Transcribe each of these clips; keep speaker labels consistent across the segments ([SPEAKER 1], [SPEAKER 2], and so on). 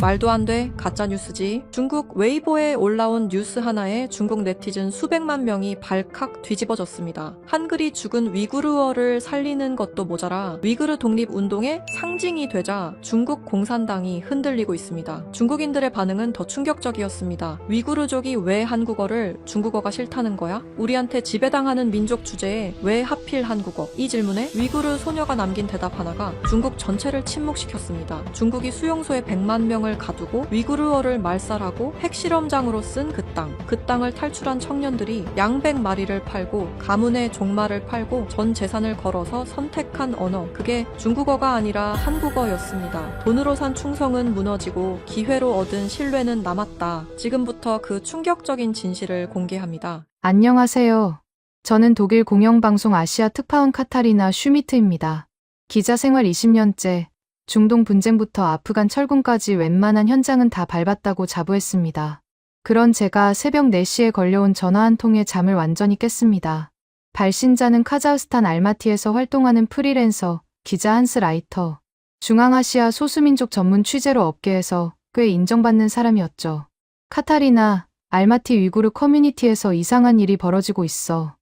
[SPEAKER 1] 말도 안 돼. 가짜 뉴스지. 중국 웨이보에 올라온 뉴스 하나에 중국 네티즌 수백만 명이 발칵 뒤집어졌습니다. 한글이 죽은 위구르어를 살리는 것도 모자라 위구르 독립운동의 상징이 되자 중국 공산당이 흔들리고 있습니다. 중국인들의 반응은 더 충격적이었습니다. 위구르족이 왜 한국어를 중국어가 싫다는 거야? 우리한테 지배당하는 민족 주제에 왜 하필 한국어? 이 질문에 위구르 소녀가 남긴 대답 하나가 중국 전체를 침묵시켰습니다. 중국이 수용소에 100만 명을 가두고 위구르어를 말살하고 핵실험장으로 쓴 그 땅을 탈출한 청년들이 양백 마리를 팔고 가문의 종말을 팔고 전 재산을 걸어서 선택한 언어, 그게 중국어가 아니라 한국어였습니다. 돈으로 산 충성은 무너지고 기회로 얻은 신뢰는 남았다. 지금부터 그 충격적인 진실을 공개합니다.
[SPEAKER 2] 안녕하세요. 저는 독일 공영방송 아시아 특파원 카타리나 슈미트입니다. 기자 생활 20년째, 중동 분쟁부터 아프간 철군까지 웬만한 현장은 다 밟았다고 자부했습니다. 그런 제가 새벽 4시에 걸려온 전화 한 통에 잠을 완전히 깼습니다. 발신자는 카자흐스탄 알마티에서 활동하는 프리랜서, 기자 한스 라이터. 중앙아시아 소수민족 전문 취재로 업계에서 꽤 인정받는 사람이었죠. 카타리나, 알마티 위구르 커뮤니티에서 이상한 일이 벌어지고 있어.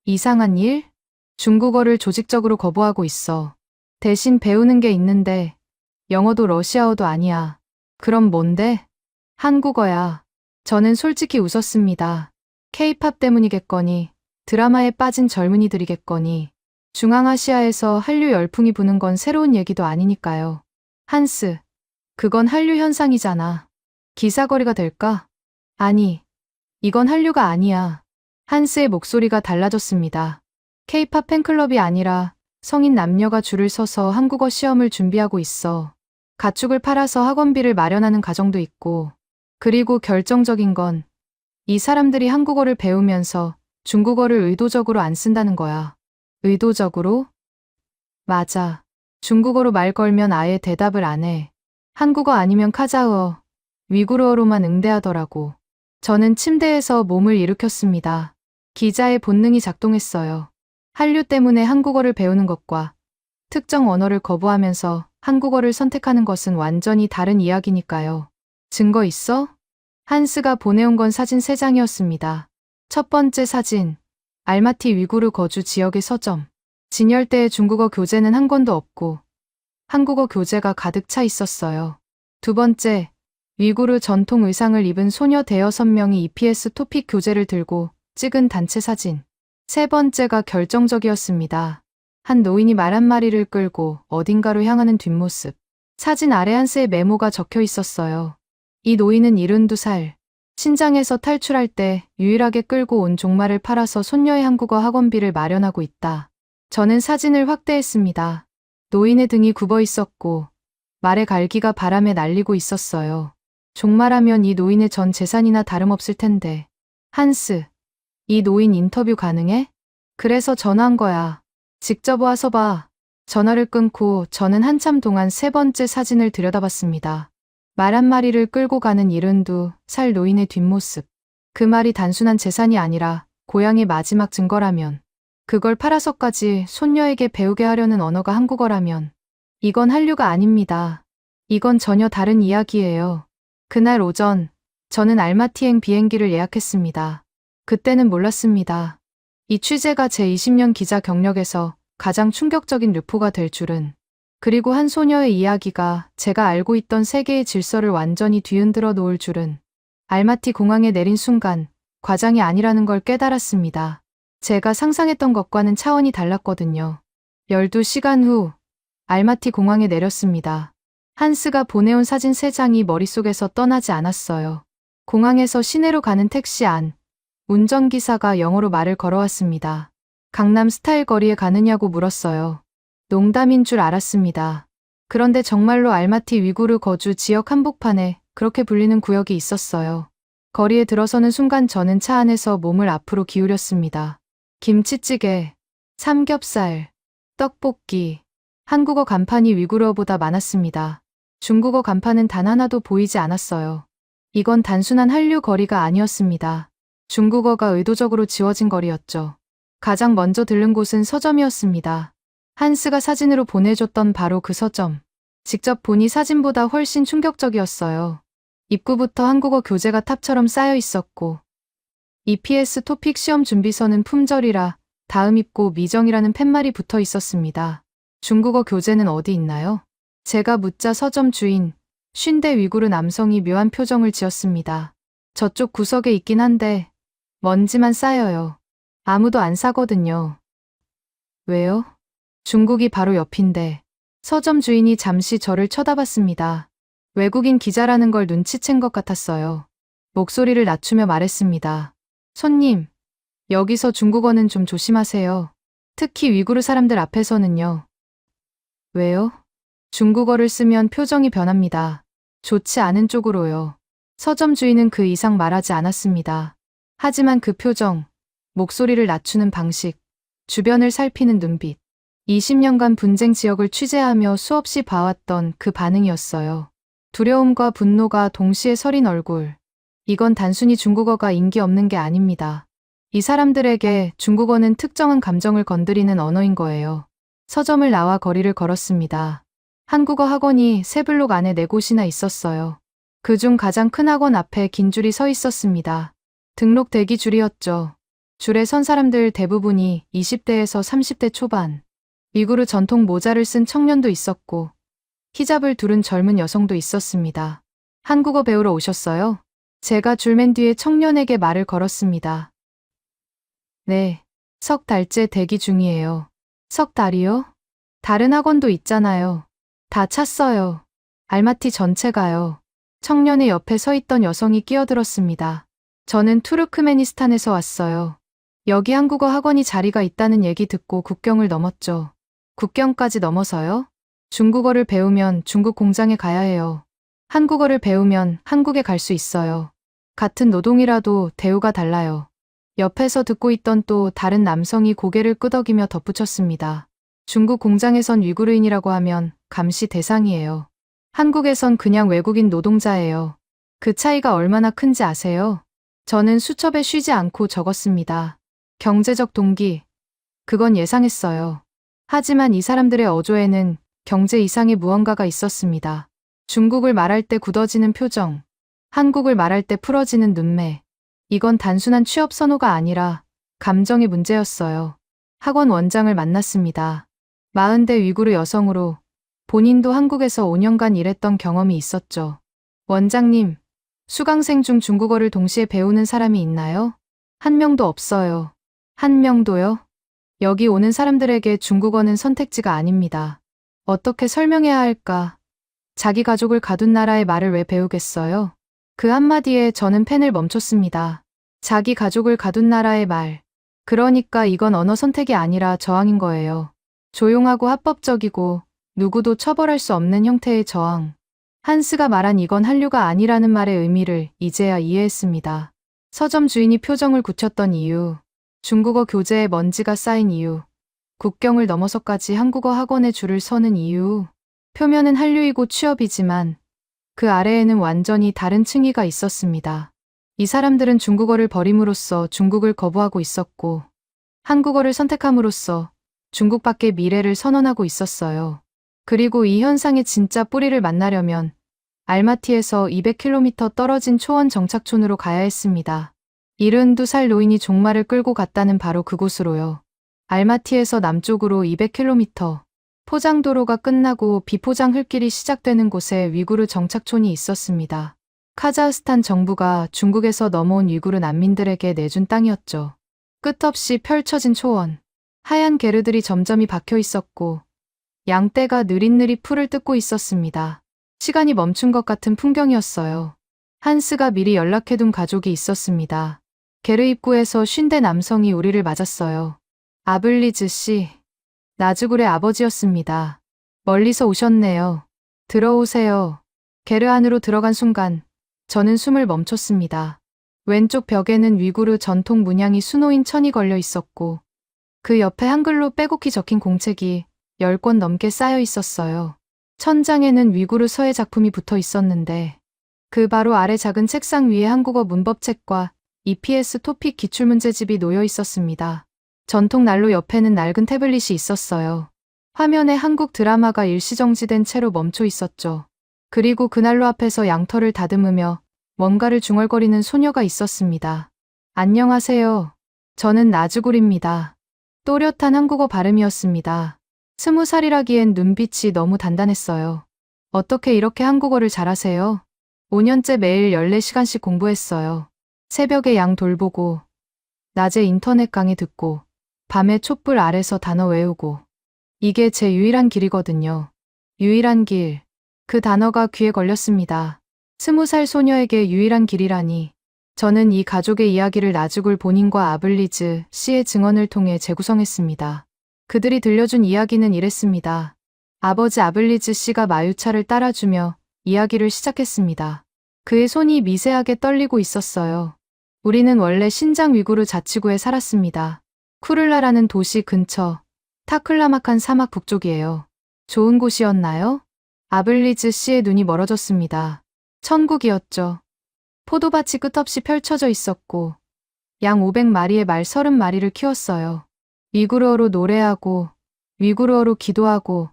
[SPEAKER 2] 이상한 일? 중국어를 조직적으로 거부하고 있어. 대신 배우는 게 있는데 영어도 러시아어도 아니야. 그럼 뭔데? 한국어야. 저는 솔직히 웃었습니다. K-팝 때문이겠거니, 드라마에 빠진 젊은이들이겠거니, 중앙아시아에서 한류 열풍이 부는 건 새로운 얘기도 아니니까요. 한스, 그건 한류 현상이잖아. 기사거리가 될까? 아니, 이건 한류가 아니야. 한스의 목소리가 달라졌습니다. K-팝 팬클럽이 아니라 성인 남녀가 줄을 서서 한국어 시험을 준비하고 있어. 가축을 팔아서 학원비를 마련하는 가정도 있고, 그리고 결정적인 건 이 사람들이 한국어를 배우면서 중국어를 의도적으로 안 쓴다는 거야. 의도적으로? 맞아. 중국어로 말 걸면 아예 대답을 안 해. 한국어 아니면 카자흐어, 위구르어로만 응대하더라고. 저는 침대에서 몸을 일으켰습니다. 기자의 본능이 작동했어요. 한류 때문에 한국어를 배우는 것과 특정 언어를 거부하면서 한국어를 선택하는 것은 완전히 다른 이야기니까요. 증거 있어? 한스가 보내온 건 사진 3장이었습니다. 첫 번째 사진, 알마티 위구르 거주 지역의 서점. 진열대에 중국어 교재는 한 권도 없고 한국어 교재가 가득 차 있었어요. 두 번째, 위구르 전통 의상을 입은 소녀 대여섯 명이 EPS 토픽 교재를 들고 찍은 단체 사진. 세 번째가 결정적이었습니다. 한 노인이 말 한 마리를 끌고 어딘가로 향하는 뒷모습. 사진 아래 한스의 메모가 적혀 있었어요. 이 노인은 72살. 신장에서 탈출할 때 유일하게 끌고 온 종말을 팔아서 손녀의 한국어 학원비를 마련하고 있다. 저는 사진을 확대했습니다. 노인의 등이 굽어 있었고 말의 갈기가 바람에 날리고 있었어요. 종말하면 이 노인의 전 재산이나 다름없을 텐데. 한스, 이 노인 인터뷰 가능해? 그래서 전화한 거야. 직접 와서 봐. 전화를 끊고 저는 한참 동안 세 번째 사진을 들여다봤습니다. 말 한 마리를 끌고 가는 72살 노인의 뒷모습. 그 말이 단순한 재산이 아니라 고향의 마지막 증거라면, 그걸 팔아서까지 손녀에게 배우게 하려는 언어가 한국어라면, 이건 한류가 아닙니다. 이건 전혀 다른 이야기예요. 그날 오전, 저는 알마티행 비행기를 예약했습니다. 그때는 몰랐습니다. 이 취재가 제 20년 기자 경력에서 가장 충격적인 르포가 될 줄은. 그리고 한 소녀의 이야기가 제가 알고 있던 세계의 질서를 완전히 뒤흔들어 놓을 줄은. 알마티 공항에 내린 순간 과장이 아니라는 걸 깨달았습니다. 제가 상상했던 것과는 차원이 달랐거든요. 12시간 후 알마티 공항에 내렸습니다. 한스가 보내온 사진 3장이 머릿속에서 떠나지 않았어요. 공항에서 시내로 가는 택시 안. 운전기사가 영어로 말을 걸어왔습니다. 강남 스타일 거리에 가느냐고 물었어요. 농담인 줄 알았습니다. 그런데 정말로 알마티 위구르 거주 지역 한복판에 그렇게 불리는 구역이 있었어요. 거리에 들어서는 순간 저는 차 안에서 몸을 앞으로 기울였습니다. 김치찌개, 삼겹살, 떡볶이, 한국어 간판이 위구르어보다 많았습니다. 중국어 간판은 단 하나도 보이지 않았어요. 이건 단순한 한류 거리가 아니었습니다. 중국어가 의도적으로 지워진 거리였죠. 가장 먼저 들른 곳은 서점이었습니다. 한스가 사진으로 보내줬던 바로 그 서점. 직접 보니 사진보다 훨씬 충격적이었어요. 입구부터 한국어 교재가 탑처럼 쌓여 있었고, EPS 토픽 시험 준비서는 품절이라 다음 입고 미정이라는 팻말이 붙어 있었습니다. 중국어 교재는 어디 있나요? 제가 묻자 서점 주인, 50대 위구르 남성이 묘한 표정을 지었습니다. 저쪽 구석에 있긴 한데 먼지만 쌓여요. 아무도 안 사거든요. 왜요? 중국이 바로 옆인데. 서점 주인이 잠시 저를 쳐다봤습니다. 외국인 기자라는 걸 눈치챈 것 같았어요. 목소리를 낮추며 말했습니다. 손님, 여기서 중국어는 좀 조심하세요. 특히 위구르 사람들 앞에서는요. 왜요? 중국어를 쓰면 표정이 변합니다. 좋지 않은 쪽으로요. 서점 주인은 그 이상 말하지 않았습니다. 하지만 그 표정, 목소리를 낮추는 방식, 주변을 살피는 눈빛, 20년간 분쟁 지역을 취재하며 수없이 봐왔던 그 반응이었어요. 두려움과 분노가 동시에 서린 얼굴. 이건 단순히 중국어가 인기 없는 게 아닙니다. 이 사람들에게 중국어는 특정한 감정을 건드리는 언어인 거예요. 서점을 나와 거리를 걸었습니다. 한국어 학원이 세 블록 안에 4곳이나 있었어요. 그중 가장 큰 학원 앞에 긴 줄이 서 있었습니다. 등록 대기 줄이었죠. 줄에 선 사람들 대부분이 20대에서 30대 초반. 위구르 전통 모자를 쓴 청년도 있었고, 히잡을 두른 젊은 여성도 있었습니다. 한국어 배우러 오셨어요? 제가 줄맨 뒤에 청년에게 말을 걸었습니다. 네, 석 달째 대기 중이에요. 석 달이요? 다른 학원도 있잖아요. 다 찼어요. 알마티 전체가요. 청년의 옆에 서 있던 여성이 끼어들었습니다. 저는 투르크메니스탄에서 왔어요. 여기 한국어 학원이 자리가 있다는 얘기 듣고 국경을 넘었죠. 국경까지 넘어서요? 중국어를 배우면 중국 공장에 가야 해요. 한국어를 배우면 한국에 갈 수 있어요. 같은 노동이라도 대우가 달라요. 옆에서 듣고 있던 또 다른 남성이 고개를 끄덕이며 덧붙였습니다. 중국 공장에선 위구르인이라고 하면 감시 대상이에요. 한국에선 그냥 외국인 노동자예요. 그 차이가 얼마나 큰지 아세요? 저는 수첩에 쉬지 않고 적었습니다. 경제적 동기. 그건 예상했어요. 하지만 이 사람들의 어조에는 경제 이상의 무언가가 있었습니다. 중국을 말할 때 굳어지는 표정, 한국을 말할 때 풀어지는 눈매. 이건 단순한 취업 선호가 아니라 감정의 문제였어요. 학원 원장을 만났습니다. 40대 위구르 여성으로 본인도 한국에서 5년간 일했던 경험이 있었죠. 원장님, 수강생 중 중국어를 동시에 배우는 사람이 있나요? 한 명도 없어요. 한 명도요? 여기 오는 사람들에게 중국어는 선택지가 아닙니다. 어떻게 설명해야 할까? 자기 가족을 가둔 나라의 말을 왜 배우겠어요? 그 한마디에 저는 펜을 멈췄습니다. 자기 가족을 가둔 나라의 말. 그러니까 이건 언어 선택이 아니라 저항인 거예요. 조용하고 합법적이고 누구도 처벌할 수 없는 형태의 저항. 한스가 말한 이건 한류가 아니라는 말의 의미를 이제야 이해했습니다. 서점 주인이 표정을 굳혔던 이유, 중국어 교재에 먼지가 쌓인 이유, 국경을 넘어서까지 한국어 학원에 줄을 서는 이유. 표면은 한류이고 취업이지만 그 아래에는 완전히 다른 층위가 있었습니다. 이 사람들은 중국어를 버림으로써 중국을 거부하고 있었고, 한국어를 선택함으로써 중국 밖의 미래를 선언하고 있었어요. 그리고 이 현상의 진짜 뿌리를 만나려면 알마티에서 200km 떨어진 초원 정착촌으로 가야 했습니다. 72살 노인이 종말을 끌고 갔다는 바로 그곳으로요. 알마티에서 남쪽으로 200km, 포장도로가 끝나고 비포장 흙길이 시작되는 곳에 위구르 정착촌이 있었습니다. 카자흐스탄 정부가 중국에서 넘어온 위구르 난민들에게 내준 땅이었죠. 끝없이 펼쳐진 초원, 하얀 게르들이 점점이 박혀 있었고 양떼가 느릿느릿 풀을 뜯고 있었습니다. 시간이 멈춘 것 같은 풍경이었어요. 한스가 미리 연락해둔 가족이 있었습니다. 게르 입구에서 50대 남성이 우리를 맞았어요. 아블리즈 씨, 나즈굴의 아버지였습니다. 멀리서 오셨네요. 들어오세요. 게르 안으로 들어간 순간 저는 숨을 멈췄습니다. 왼쪽 벽에는 위구르 전통 문양이 수놓인 천이 걸려 있었고 그 옆에 한글로 빼곡히 적힌 공책이 10권 넘게 쌓여 있었어요. 천장에는 위구르 서예 작품이 붙어 있었는데 그 바로 아래 작은 책상 위에 한국어 문법책과 EPS 토픽 기출문제집이 놓여 있었습니다. 전통 난로 옆에는 낡은 태블릿이 있었어요. 화면에 한국 드라마가 일시정지된 채로 멈춰 있었죠. 그리고 그날로 앞에서 양털을 다듬으며 뭔가를 중얼거리는 소녀가 있었습니다. 안녕하세요. 저는 나주굴입니다. 또렷한 한국어 발음이었습니다. 20살이라기엔 눈빛이 너무 단단했어요. 어떻게 이렇게 한국어를 잘하세요? 5년째 매일 14시간씩 공부했어요. 새벽에 양 돌보고, 낮에 인터넷 강의 듣고, 밤에 촛불 아래서 단어 외우고. 이게 제 유일한 길이거든요. 유일한 길. 그 단어가 귀에 걸렸습니다. 20살 소녀에게 유일한 길이라니. 저는 이 가족의 이야기를 나주굴 본인과 아블리즈 씨의 증언을 통해 재구성했습니다. 그들이 들려준 이야기는 이랬습니다. 아버지 아블리즈 씨가 마유차를 따라주며 이야기를 시작했습니다. 그의 손이 미세하게 떨리고 있었어요. 우리는 원래 신장 위구르 자치구에 살았습니다. 쿠를라라는 도시 근처 타클라마칸 사막 북쪽이에요. 좋은 곳이었나요? 아블리즈 씨의 눈이 멀어졌습니다. 천국이었죠. 포도밭이 끝없이 펼쳐져 있었고 양 500마리의 말 30마리를 키웠어요. 위구르어로 노래하고 위구르어로 기도하고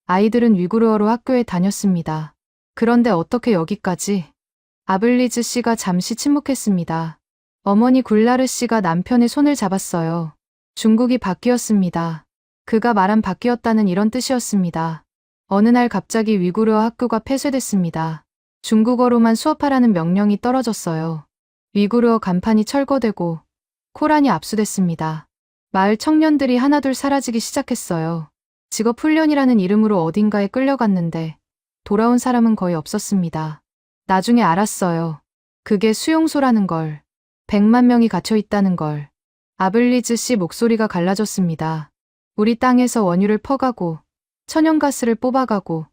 [SPEAKER 2] 아이들은 위구르어로 학교에 다녔습니다. 그런데 어떻게 여기까지? 아블리즈 씨가 잠시 침묵했습니다. 어머니 굴라르 씨가 남편의 손을 잡았어요. 중국이 바뀌었습니다. 그가 말한 바뀌었다는 이런 뜻이었습니다. 어느 날 갑자기 위구르어 학교가 폐쇄됐습니다. 중국어로만 수업하라는 명령이 떨어졌어요. 위구르어 간판이 철거되고 코란이 압수됐습니다. 마을 청년들이 하나둘 사라지기 시작했어요. 직업훈련이라는 이름으로 어딘가에 끌려갔는데 돌아온 사람은 거의 없었습니다. 나중에 알았어요. 그게 수용소라는 걸. 100만 명이 갇혀 있다는 걸. 아블리즈 씨 목소리가 갈라졌습니다. 우리 땅에서 원유를 퍼가고 천연가스를 뽑아가고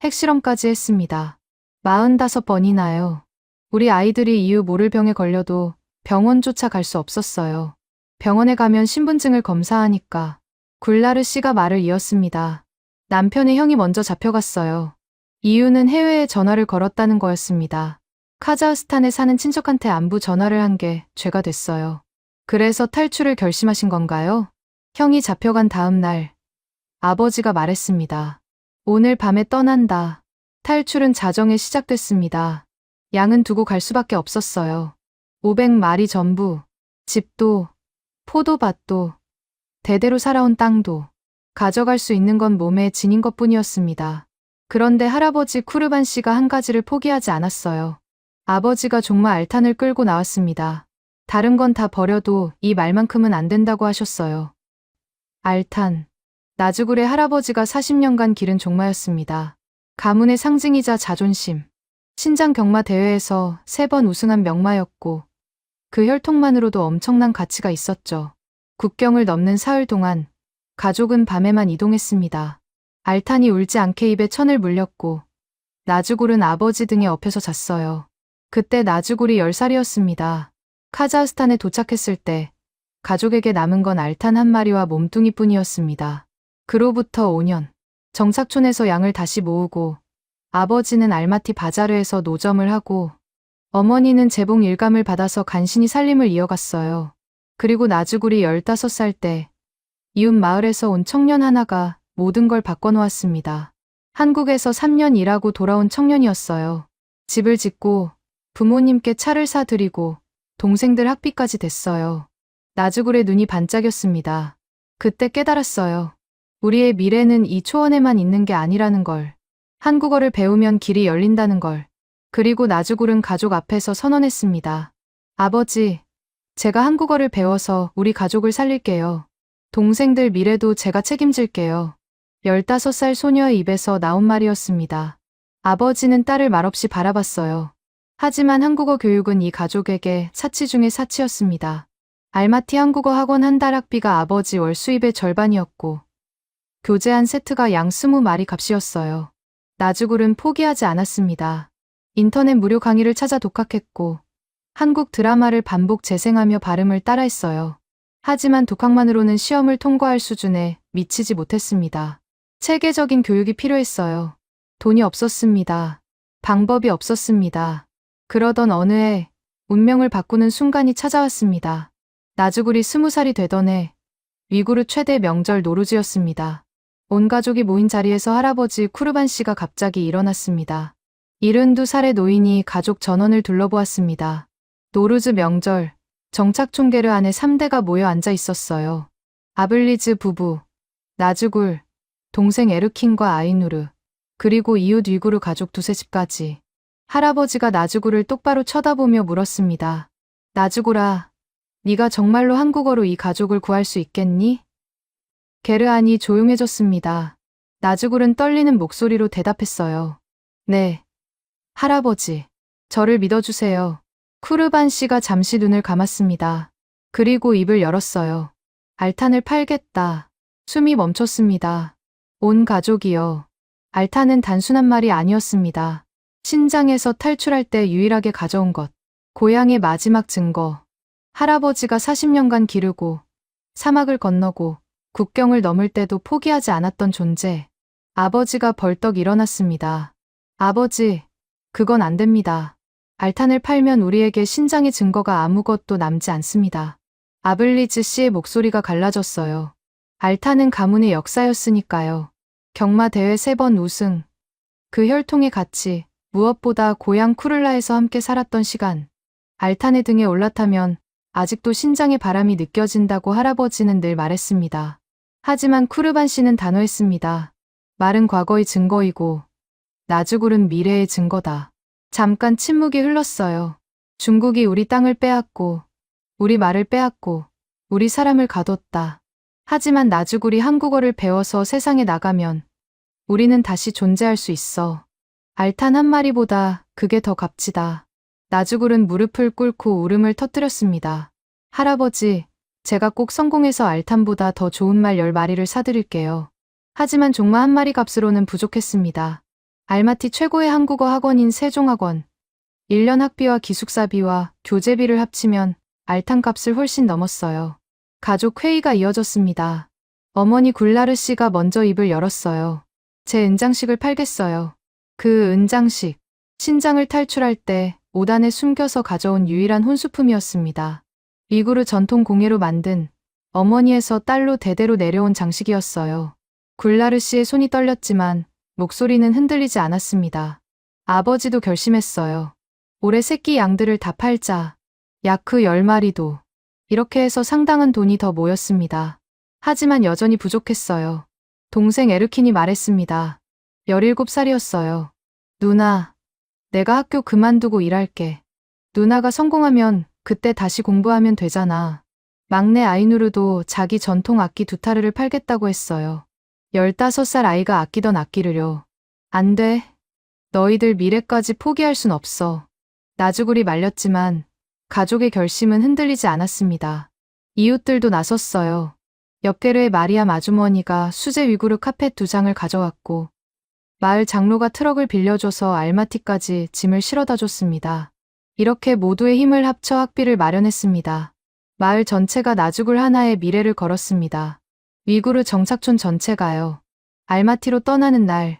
[SPEAKER 2] 핵실험까지 했습니다. 45번이나요. 우리 아이들이 이유 모를 병에 걸려도 병원조차 갈 수 없었어요. 병원에 가면 신분증을 검사하니까. 굴라르 씨가 말을 이었습니다. 남편의 형이 먼저 잡혀갔어요. 이유는 해외에 전화를 걸었다는 거였습니다. 카자흐스탄에 사는 친척한테 안부 전화를 한 게 죄가 됐어요. 그래서 탈출을 결심하신 건가요? 형이 잡혀간 다음 날 아버지가 말했습니다. 오늘 밤에 떠난다. 탈출은 자정에 시작됐습니다. 양은 두고 갈 수밖에 없었어요. 500마리 전부, 집도, 포도밭도, 대대로 살아온 땅도 가져갈 수 있는 건 몸에 지닌 것뿐이었습니다. 그런데 할아버지 쿠르반 씨가 한 가지를 포기하지 않았어요. 아버지가 정말 알탄을 끌고 나왔습니다. 다른 건 다 버려도 이 말만큼은 안 된다고 하셨어요. 알탄. 나주굴의 할아버지가 40년간 기른 종마였습니다. 가문의 상징이자 자존심. 신장 경마 대회에서 3번 우승한 명마였고 그 혈통만으로도 엄청난 가치가 있었죠. 국경을 넘는 사흘 동안 가족은 밤에만 이동했습니다. 알탄이 울지 않게 입에 천을 물렸고 나주굴은 아버지 등에 엎여서 잤어요. 그때 나주굴이 10살이었습니다. 카자흐스탄에 도착했을 때 가족에게 남은 건 알탄 한 마리와 몸뚱이뿐이었습니다. 그로부터 5년, 정착촌에서 양을 다시 모으고 아버지는 알마티 바자르에서 노점을 하고 어머니는 재봉 일감을 받아서 간신히 살림을 이어갔어요. 그리고 나주굴이 15살 때 이웃 마을에서 온 청년 하나가 모든 걸 바꿔놓았습니다. 한국에서 3년 일하고 돌아온 청년이었어요. 집을 짓고 부모님께 차를 사드리고 동생들 학비까지 댔어요. 나주굴의 눈이 반짝였습니다. 그때 깨달았어요. 우리의 미래는 이 초원에만 있는 게 아니라는 걸. 한국어를 배우면 길이 열린다는 걸. 그리고 나주굴은 가족 앞에서 선언했습니다. 아버지, 제가 한국어를 배워서 우리 가족을 살릴게요. 동생들 미래도 제가 책임질게요. 15살 소녀의 입에서 나온 말이었습니다. 아버지는 딸을 말없이 바라봤어요. 하지만 한국어 교육은 이 가족에게 사치 중의 사치였습니다. 알마티 한국어 학원 한 달 학비가 아버지 월 수입의 절반이었고 교재 한 세트가 양 20마리 값이었어요. 나주굴은 포기하지 않았습니다. 인터넷 무료 강의를 찾아 독학했고 한국 드라마를 반복 재생하며 발음을 따라했어요. 하지만 독학만으로는 시험을 통과할 수준에 미치지 못했습니다. 체계적인 교육이 필요했어요. 돈이 없었습니다. 방법이 없었습니다. 그러던 어느 해 운명을 바꾸는 순간이 찾아왔습니다. 나주굴이 20살이 되던 해 위구르 최대 명절 노루즈였습니다. 온 가족이 모인 자리에서 할아버지 쿠르반 씨가 갑자기 일어났습니다. 72살의 노인이 가족 전원을 둘러보았습니다. 노르즈 명절, 정착촌 게르 안에 3대가 모여 앉아 있었어요. 아블리즈 부부, 나즈굴, 동생 에르킨과 아이누르, 그리고 이웃 위구르 가족 두세 집까지. 할아버지가 나즈굴을 똑바로 쳐다보며 물었습니다. 나즈굴아, 네가 정말로 한국어로 이 가족을 구할 수 있겠니? 게르안이 조용해졌습니다. 나즈굴은 떨리는 목소리로 대답했어요. 네. 할아버지, 저를 믿어주세요. 쿠르반 씨가 잠시 눈을 감았습니다. 그리고 입을 열었어요. 알탄을 팔겠다. 숨이 멈췄습니다. 온 가족이요. 알탄은 단순한 말이 아니었습니다. 신장에서 탈출할 때 유일하게 가져온 것. 고향의 마지막 증거. 할아버지가 40년간 기르고 사막을 건너고 국경을 넘을 때도 포기하지 않았던 존재. 아버지가 벌떡 일어났습니다. 아버지, 그건 안 됩니다. 알탄을 팔면 우리에게 신장의 증거가 아무것도 남지 않습니다. 아블리즈 씨의 목소리가 갈라졌어요. 알탄은 가문의 역사였으니까요. 경마 대회 3번 우승. 그 혈통의 가치, 무엇보다 고향 쿠를라에서 함께 살았던 시간. 알탄의 등에 올라타면 아직도 신장의 바람이 느껴진다고 할아버지는 늘 말했습니다. 하지만 쿠르반 씨는 단호했습니다. 말은 과거의 증거이고 나즈굴은 미래의 증거다. 잠깐 침묵이 흘렀어요. 중국이 우리 땅을 빼앗고 우리 말을 빼앗고 우리 사람을 가뒀다. 하지만 나즈굴이 한국어를 배워서 세상에 나가면 우리는 다시 존재할 수 있어. 알탄 한 마리보다 그게 더 값지다. 나즈굴은 무릎을 꿇고 울음을 터뜨렸습니다. 할아버지, 제가 꼭 성공해서 알탄보다 더 좋은 말 10마리를 사드릴게요. 하지만 종마 한 마리 값으로는 부족했습니다. 알마티 최고의 한국어 학원인 세종학원. 1년 학비와 기숙사비와 교재비를 합치면 알탄 값을 훨씬 넘었어요. 가족 회의가 이어졌습니다. 어머니 굴라르 씨가 먼저 입을 열었어요. 제 은장식을 팔겠어요. 그 은장식, 신장을 탈출할 때 5단에 숨겨서 가져온 유일한 혼수품이었습니다. 위구르 전통 공예로 만든 어머니에서 딸로 대대로 내려온 장식이었어요. 굴라르 씨의 손이 떨렸지만 목소리는 흔들리지 않았습니다. 아버지도 결심했어요. 올해 새끼 양들을 다 팔자. 약 그 10마리도. 이렇게 해서 상당한 돈이 더 모였습니다. 하지만 여전히 부족했어요. 동생 에르킨이 말했습니다. 17살이었어요. 누나, 내가 학교 그만두고 일할게. 누나가 성공하면 그때 다시 공부하면 되잖아. 막내 아이누르도 자기 전통 악기 2타르를 팔겠다고 했어요. 15살 아이가 아끼던 악기를요. 안 돼. 너희들 미래까지 포기할 순 없어. 나즈굴이 말렸지만 가족의 결심은 흔들리지 않았습니다. 이웃들도 나섰어요. 옆게르의 마리암 아주머니가 수제 위구르 카펫 2장을 가져왔고 마을 장로가 트럭을 빌려줘서 알마티까지 짐을 실어다 줬습니다. 이렇게 모두의 힘을 합쳐 학비를 마련했습니다. 마을 전체가 나즈굴 하나의 미래를 걸었습니다. 위구르 정착촌 전체가요. 알마티로 떠나는 날,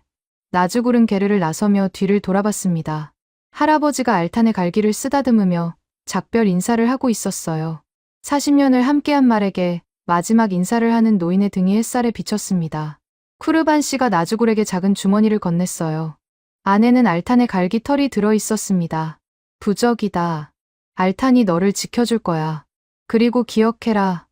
[SPEAKER 2] 나즈굴은 게르를 나서며 뒤를 돌아봤습니다. 할아버지가 알탄의 갈기를 쓰다듬으며 작별 인사를 하고 있었어요. 40년을 함께한 말에게 마지막 인사를 하는 노인의 등이 햇살에 비쳤습니다. 쿠르반 씨가 나즈굴에게 작은 주머니를 건넸어요. 안에는 알탄의 갈기 털이 들어 있었습니다. 부적이다. 알탄이 너를 지켜줄 거야. 그리고 기억해라.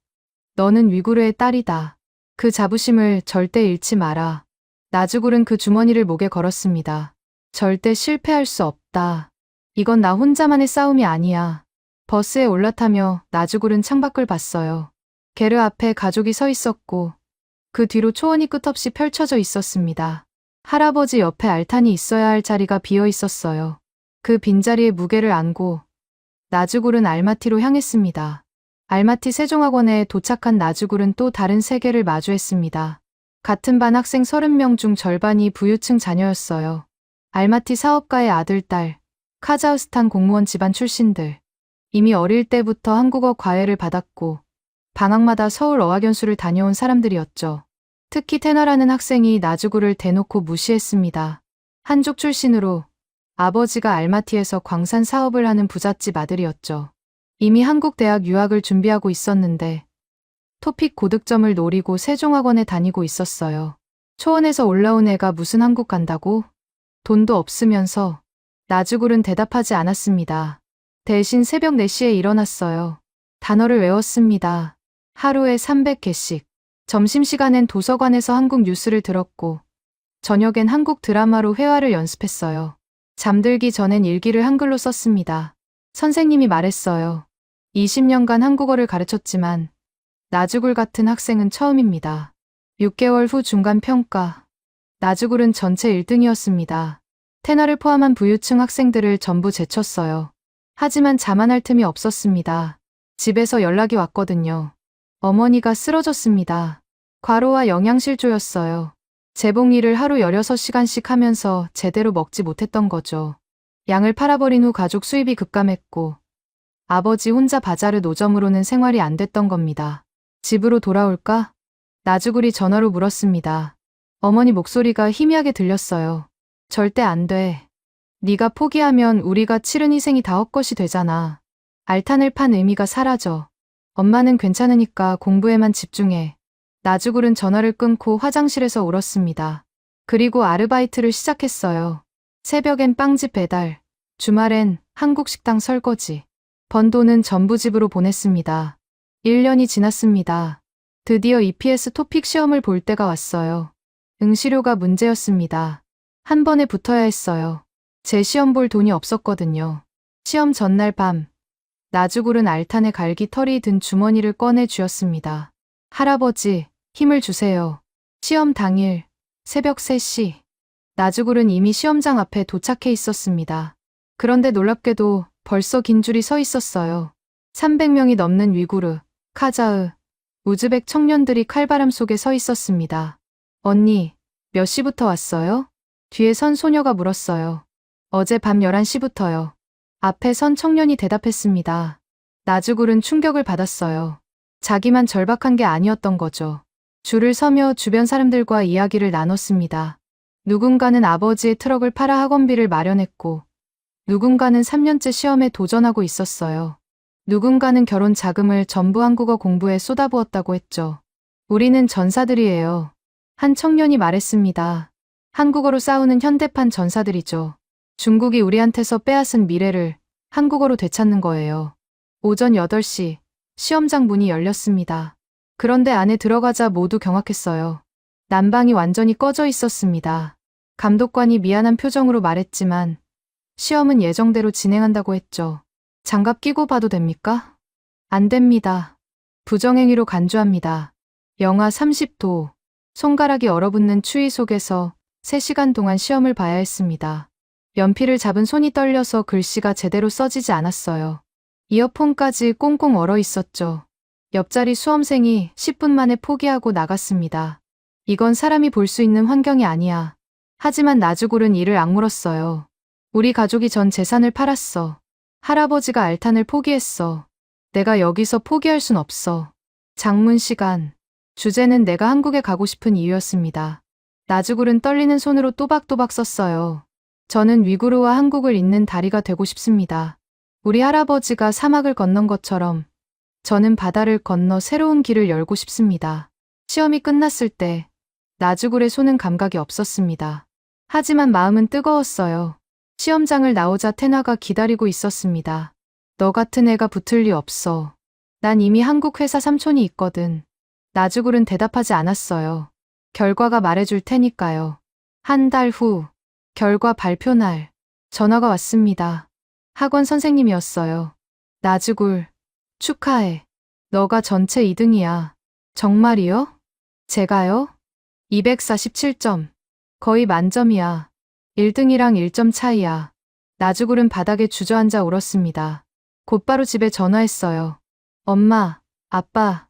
[SPEAKER 2] 너는 위구르의 딸이다. 그 자부심을 절대 잃지 마라. 나즈굴은 그 주머니를 목에 걸었습니다. 절대 실패할 수 없다. 이건 나 혼자만의 싸움이 아니야. 버스에 올라타며 나즈굴은 창밖을 봤어요. 게르 앞에 가족이 서 있었고 그 뒤로 초원이 끝없이 펼쳐져 있었습니다. 할아버지 옆에 알탄이 있어야 할 자리가 비어 있었어요. 그 빈자리에 무게를 안고 나즈굴은 알마티로 향했습니다. 알마티 세종학원에 도착한 나즈굴은 또 다른 세계를 마주했습니다. 같은 반 학생 30명 중 절반이 부유층 자녀였어요. 알마티 사업가의 아들, 딸, 카자흐스탄 공무원 집안 출신들. 이미 어릴 때부터 한국어 과외를 받았고 방학마다 서울 어학연수를 다녀온 사람들이었죠. 특히 테너라는 학생이 나즈굴을 대놓고 무시했습니다. 한족 출신으로 아버지가 알마티에서 광산 사업을 하는 부잣집 아들이었죠. 이미 한국 대학 유학을 준비하고 있었는데 토픽 고득점을 노리고 세종학원에 다니고 있었어요. 초원에서 올라온 애가 무슨 한국 간다고? 돈도 없으면서. 나주굴은 대답하지 않았습니다. 대신 새벽 4시에 일어났어요. 단어를 외웠습니다. 하루에 300개씩. 점심시간엔 도서관에서 한국 뉴스를 들었고, 저녁엔 한국 드라마로 회화를 연습했어요. 잠들기 전엔 일기를 한글로 썼습니다. 선생님이 말했어요. 20년간 한국어를 가르쳤지만 나주굴 같은 학생은 처음입니다. 6개월 후 중간 평가. 나주굴은 전체 1등이었습니다. 테너를 포함한 부유층 학생들을 전부 제쳤어요. 하지만 자만할 틈이 없었습니다. 집에서 연락이 왔거든요. 어머니가 쓰러졌습니다. 과로와 영양실조였어요. 재봉 일을 하루 16시간씩 하면서 제대로 먹지 못했던 거죠. 양을 팔아버린 후 가족 수입이 급감했고 아버지 혼자 바자르 노점으로는 생활이 안 됐던 겁니다. 집으로 돌아올까? 나주굴이 전화로 물었습니다. 어머니 목소리가 희미하게 들렸어요. 절대 안 돼. 네가 포기하면 우리가 치른 희생이 다 헛것이 되잖아. 알탄을 판 의미가 사라져. 엄마는 괜찮으니까 공부에만 집중해. 나주굴은 전화를 끊고 화장실에서 울었습니다. 그리고 아르바이트를 시작했어요. 새벽엔 빵집 배달, 주말엔 한국 식당 설거지. 번 돈은 전부 집으로 보냈습니다. 1년이 지났습니다. 드디어 EPS 토픽 시험을 볼 때가 왔어요. 응시료가 문제였습니다. 한 번에 붙어야 했어요. 제 시험 볼 돈이 없었거든요. 시험 전날 밤, 나주굴은 알탄에 갈기 털이 든 주머니를 꺼내 쥐었습니다. 할아버지, 힘을 주세요. 시험 당일, 새벽 3시. 나주굴은 이미 시험장 앞에 도착해 있었습니다. 그런데 놀랍게도 벌써 긴 줄이 서 있었어요. 300명이 넘는 위구르, 카자흐, 우즈벡 청년들이 칼바람 속에 서 있었습니다. 언니, 몇 시부터 왔어요? 뒤에 선 소녀가 물었어요. 어제 밤 11시부터요. 앞에 선 청년이 대답했습니다. 나주굴은 충격을 받았어요. 자기만 절박한 게 아니었던 거죠. 줄을 서며 주변 사람들과 이야기를 나눴습니다. 누군가는 아버지의 트럭을 팔아 학원비를 마련했고, 누군가는 3년째 시험에 도전하고 있었어요. 누군가는 결혼 자금을 전부 한국어 공부에 쏟아부었다고 했죠. 우리는 전사들이에요. 한 청년이 말했습니다. 한국어로 싸우는 현대판 전사들이죠. 중국이 우리한테서 빼앗은 미래를 한국어로 되찾는 거예요. 오전 8시, 시험장 문이 열렸습니다. 그런데 안에 들어가자 모두 경악했어요. 난방이 완전히 꺼져 있었습니다. 감독관이 미안한 표정으로 말했지만 시험은 예정대로 진행한다고 했죠. 장갑 끼고 봐도 됩니까? 안 됩니다. 부정행위로 간주합니다. 영하 30도, 손가락이 얼어붙는 추위 속에서 3시간 동안 시험을 봐야 했습니다. 연필을 잡은 손이 떨려서 글씨가 제대로 써지지 않았어요. 이어폰까지 꽁꽁 얼어 있었죠. 옆자리 수험생이 10분 만에 포기하고 나갔습니다. 이건 사람이 볼 수 있는 환경이 아니야. 하지만 나주굴은 이를 악물었어요. 우리 가족이 전 재산을 팔았어. 할아버지가 알탄을 포기했어. 내가 여기서 포기할 순 없어. 장문 시간. 주제는 내가 한국에 가고 싶은 이유였습니다. 나주굴은 떨리는 손으로 또박또박 썼어요. 저는 위구르와 한국을 잇는 다리가 되고 싶습니다. 우리 할아버지가 사막을 건넌 것처럼 저는 바다를 건너 새로운 길을 열고 싶습니다. 시험이 끝났을 때 나주굴의 손은 감각이 없었습니다. 하지만 마음은 뜨거웠어요. 시험장을 나오자 테나가 기다리고 있었습니다. 너 같은 애가 붙을 리 없어. 난 이미 한국 회사 삼촌이 있거든. 나주굴은 대답하지 않았어요. 결과가 말해줄 테니까요. 한 달 후, 결과 발표 날, 전화가 왔습니다. 학원 선생님이었어요. 나주굴, 축하해. 너가 전체 2등이야. 정말이요? 제가요? 247점. 거의 만점이야. 1등이랑 1점 차이야. 나주굴은 바닥에 주저앉아 울었습니다. 곧바로 집에 전화했어요. 엄마, 아빠,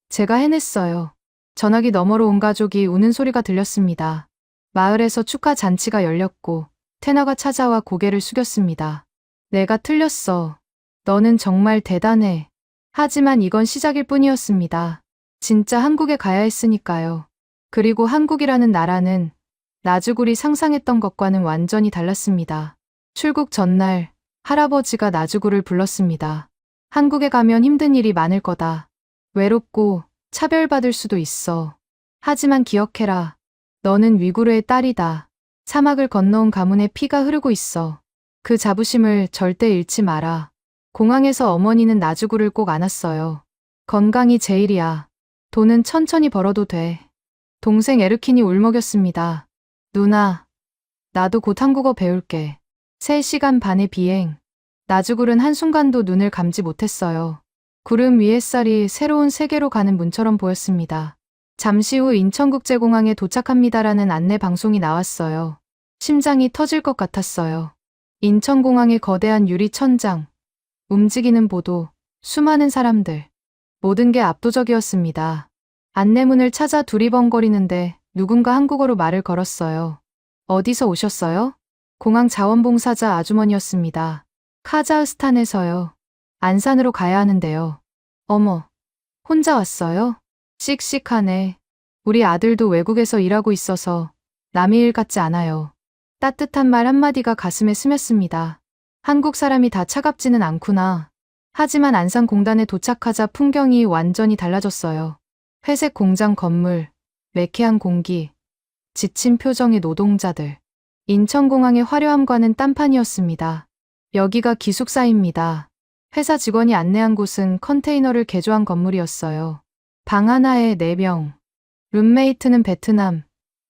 [SPEAKER 2] 제가 해냈어요. 전화기 너머로 온 가족이 우는 소리가 들렸습니다. 마을에서 축하 잔치가 열렸고 테너가 찾아와 고개를 숙였습니다. 내가 틀렸어. 너는 정말 대단해. 하지만 이건 시작일 뿐이었습니다. 진짜 한국에 가야 했으니까요. 그리고 한국이라는 나라는 나주굴이 상상했던 것과는 완전히 달랐습니다. 출국 전날 할아버지가 나주굴을 불렀습니다. 한국에 가면 힘든 일이 많을 거다. 외롭고 차별받을 수도 있어. 하지만 기억해라. 너는 위구르의 딸이다. 사막을 건너온 가문의 피가 흐르고 있어. 그 자부심을 절대 잃지 마라. 공항에서 어머니는 나주구를 꼭 안았어요. 건강이 제일이야. 돈은 천천히 벌어도 돼. 동생 에르킨이 울먹였습니다. 누나, 나도 곧 한국어 배울게. 3시간 반의 비행. 나주굴은 한순간도 눈을 감지 못했어요. 구름 위 햇살이 새로운 세계로 가는 문처럼 보였습니다. 잠시 후 인천국제공항에 도착합니다라는 안내 방송이 나왔어요. 심장이 터질 것 같았어요. 인천공항의 거대한 유리 천장, 움직이는 보도, 수많은 사람들. 모든 게 압도적이었습니다. 안내문을 찾아 두리번거리는데 누군가 한국어로 말을 걸었어요. 어디서 오셨어요? 공항 자원봉사자 아주머니였습니다. 카자흐스탄에서요. 안산으로 가야 하는데요. 어머, 혼자 왔어요? 씩씩하네. 우리 아들도 외국에서 일하고 있어서 남의 일 같지 않아요. 따뜻한 말 한마디가 가슴에 스쳤습니다. 한국 사람이 다 차갑지는 않구나. 하지만 안산공단에 도착하자 풍경이 완전히 달라졌어요. 회색 공장 건물, 매캐한 공기, 지친 표정의 노동자들. 인천공항의 화려함과는 딴판이었습니다. 여기가 기숙사입니다. 회사 직원이 안내한 곳은 컨테이너를 개조한 건물이었어요. 방 하나에 4명. 룸메이트는 베트남,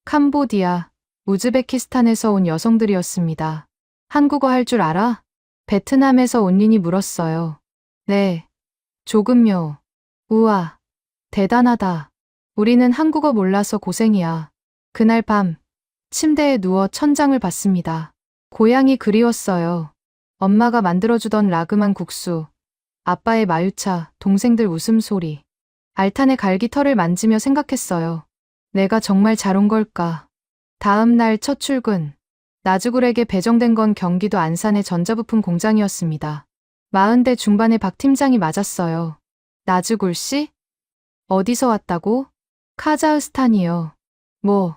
[SPEAKER 2] 캄보디아, 우즈베키스탄에서 온 여성들이었습니다. 한국어 할 줄 알아? 베트남에서 온 린이 물었어요. 네, 조금요. 우와, 대단하다. 우리는 한국어 몰라서 고생이야. 그날 밤, 침대에 누워 천장을 봤습니다. 고향이 그리웠어요. 엄마가 만들어주던 라그만 국수, 아빠의 마유차, 동생들 웃음소리. 알탄의 갈기털을 만지며 생각했어요. 내가 정말 잘 온 걸까? 다음 날 첫 출근. 나주굴에게 배정된 건 경기도 안산의 전자부품 공장이었습니다. 40대 중반의 박 팀장이 맞았어요. 나주굴 씨? 어디서 왔다고? 카자흐스탄이요. 뭐,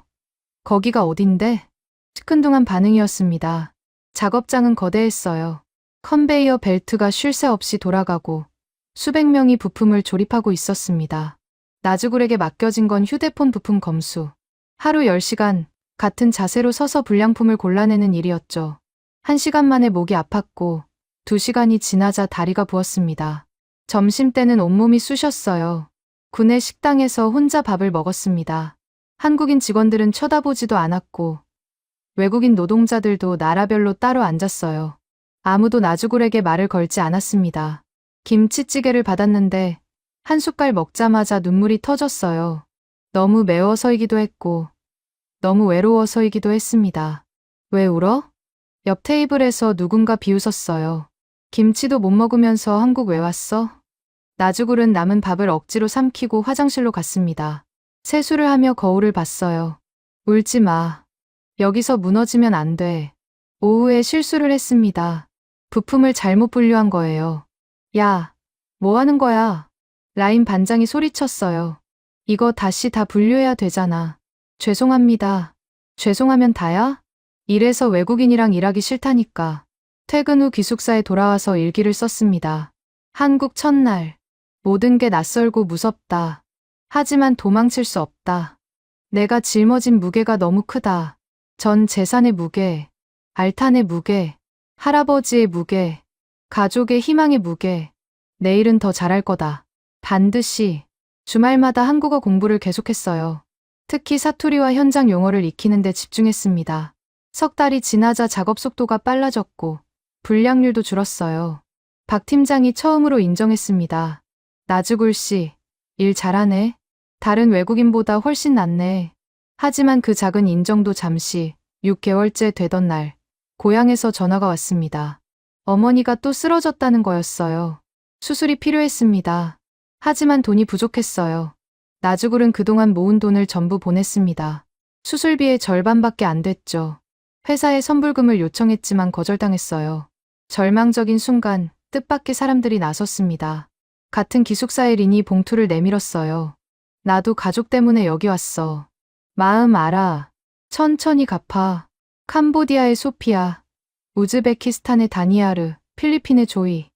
[SPEAKER 2] 거기가 어딘데? 시큰둥한 반응이었습니다. 작업장은 거대했어요. 컨베이어 벨트가 쉴 새 없이 돌아가고 수백 명이 부품을 조립하고 있었습니다. 나주굴에게 맡겨진 건 휴대폰 부품 검수. 하루 10시간 같은 자세로 서서 불량품을 골라내는 일이었죠. 1시간 만에 목이 아팠고 2시간이 지나자 다리가 부었습니다. 점심때는 온몸이 쑤셨어요. 구내 식당에서 혼자 밥을 먹었습니다. 한국인 직원들은 쳐다보지도 않았고 외국인 노동자들도 나라별로 따로 앉았어요. 아무도 나주굴에게 말을 걸지 않았습니다. 김치찌개를 받았는데 한 숟갈 먹자마자 눈물이 터졌어요. 너무 매워서이기도 했고 너무 외로워서이기도 했습니다. 왜 울어? 옆 테이블에서 누군가 비웃었어요. 김치도 못 먹으면서 한국 왜 왔어? 나주굴은 남은 밥을 억지로 삼키고 화장실로 갔습니다. 세수를 하며 거울을 봤어요. 울지 마. 여기서 무너지면 안 돼. 오후에 실수를 했습니다. 부품을 잘못 분류한 거예요. 야, 뭐 하는 거야? 라인 반장이 소리쳤어요. 이거 다시 다 분류해야 되잖아. 죄송합니다. 죄송하면 다야? 이래서 외국인이랑 일하기 싫다니까. 퇴근 후 기숙사에 돌아와서 일기를 썼습니다. 한국 첫날. 모든 게 낯설고 무섭다. 하지만 도망칠 수 없다. 내가 짊어진 무게가 너무 크다. 전 재산의 무게, 알탄의 무게, 할아버지의 무게, 가족의 희망의 무게. 내일은 더 잘할 거다. 반드시. 주말마다 한국어 공부를 계속했어요. 특히 사투리와 현장 용어를 익히는 데 집중했습니다. 석 달이 지나자 작업 속도가 빨라졌고 불량률도 줄었어요. 박 팀장이 처음으로 인정했습니다. 나주굴 씨, 일 잘하네. 다른 외국인보다 훨씬 낫네. 하지만 그 작은 인정도 잠시 6개월째 되던 날 고향에서 전화가 왔습니다. 어머니가 또 쓰러졌다는 거였어요. 수술이 필요했습니다. 하지만 돈이 부족했어요. 나주굴은 그동안 모은 돈을 전부 보냈습니다. 수술비의 절반밖에 안 됐죠. 회사에 선불금을 요청했지만 거절당했어요. 절망적인 순간 뜻밖의 사람들이 나섰습니다. 같은 기숙사의 린이 봉투를 내밀었어요. 나도 가족 때문에 여기 왔어. 마음 알아. 천천히 갚아. 캄보디아의 소피아, 우즈베키스탄의 다니아르, 필리핀의 조이.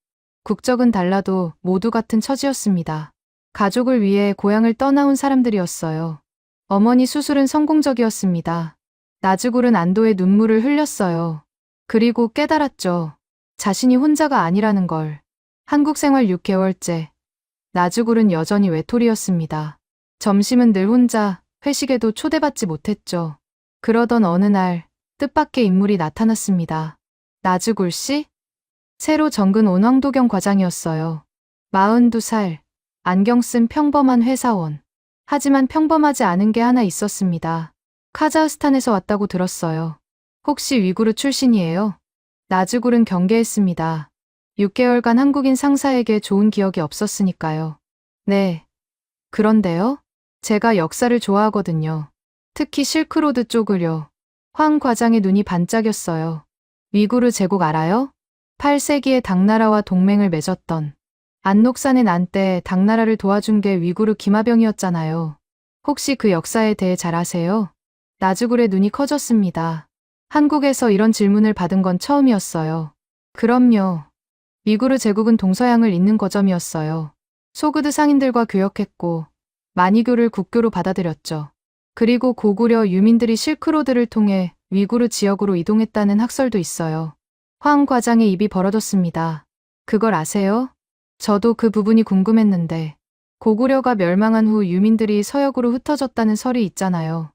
[SPEAKER 2] 국적은 달라도 모두 같은 처지였습니다. 가족을 위해 고향을 떠나온 사람들이었어요. 어머니 수술은 성공적이었습니다. 나즈굴은 안도의 눈물을 흘렸어요. 그리고 깨달았죠. 자신이 혼자가 아니라는 걸. 한국 생활 6개월째. 나즈굴은 여전히 외톨이였습니다. 점심은 늘 혼자, 회식에도 초대받지 못했죠. 그러던 어느 날 뜻밖의 인물이 나타났습니다. 나즈굴 씨? 새로 정근 온 황도경 과장이었어요. 42살, 안경 쓴 평범한 회사원. 하지만 평범하지 않은 게 하나 있었습니다. 카자흐스탄에서 왔다고 들었어요. 혹시 위구르 출신이에요? 나즈굴은 경계했습니다. 6개월간 한국인 상사에게 좋은 기억이 없었으니까요. 네. 그런데요? 제가 역사를 좋아하거든요. 특히 실크로드 쪽을요. 황 과장의 눈이 반짝였어요. 위구르 제국 알아요? 8세기에 당나라와 동맹을 맺었던 안녹산의 난 때 당나라를 도와준 게 위구르 기마병이었잖아요. 혹시 그 역사에 대해 잘 아세요? 나즈굴의 눈이 커졌습니다. 한국에서 이런 질문을 받은 건 처음이었어요. 그럼요. 위구르 제국은 동서양을 잇는 거점이었어요. 소그드 상인들과 교역했고 만이교를 국교로 받아들였죠. 그리고 고구려 유민들이 실크로드를 통해 위구르 지역으로 이동했다는 학설도 있어요. 황 과장의 입이 벌어졌습니다. 그걸 아세요? 저도 그 부분이 궁금했는데 고구려가 멸망한 후 유민들이 서역으로 흩어졌다는 설이 있잖아요.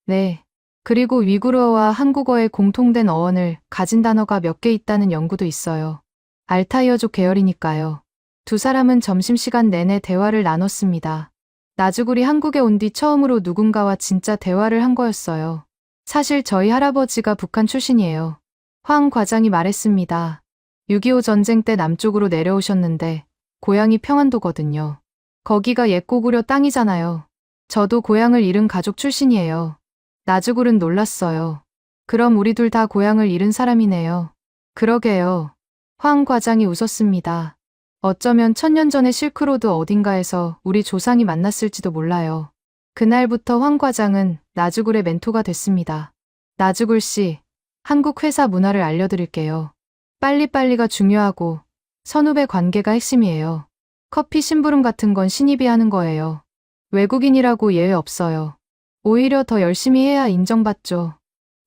[SPEAKER 2] 네. 그리고 위구르어와 한국어의 공통된 어원을 가진 단어가 몇 개 있다는 연구도 있어요. 알타이어족 계열이니까요. 두 사람은 점심시간 내내 대화를 나눴습니다. 나즈굴이 한국에 온 뒤 처음으로 누군가와 진짜 대화를 한 거였어요. 사실 저희 할아버지가 북한 출신이에요. 황 과장이 말했습니다. 6.25 전쟁 때 남쪽으로 내려오셨는데 고향이 평안도거든요. 거기가 옛 고구려 땅이잖아요. 저도 고향을 잃은 가족 출신이에요. 나즈굴은 놀랐어요. 그럼 우리 둘 다 고향을 잃은 사람이네요. 그러게요. 황 과장이 웃었습니다. 어쩌면 1000년 전의 실크로드 어딘가에서 우리 조상이 만났을지도 몰라요. 그날부터 황 과장은 나즈굴의 멘토가 됐습니다. 나즈굴 씨, 한국 회사 문화를 알려드릴게요. 빨리빨리가 중요하고 선후배 관계가 핵심이에요. 커피 심부름 같은 건 신입이 하는 거예요. 외국인이라고 예외 없어요. 오히려 더 열심히 해야 인정받죠.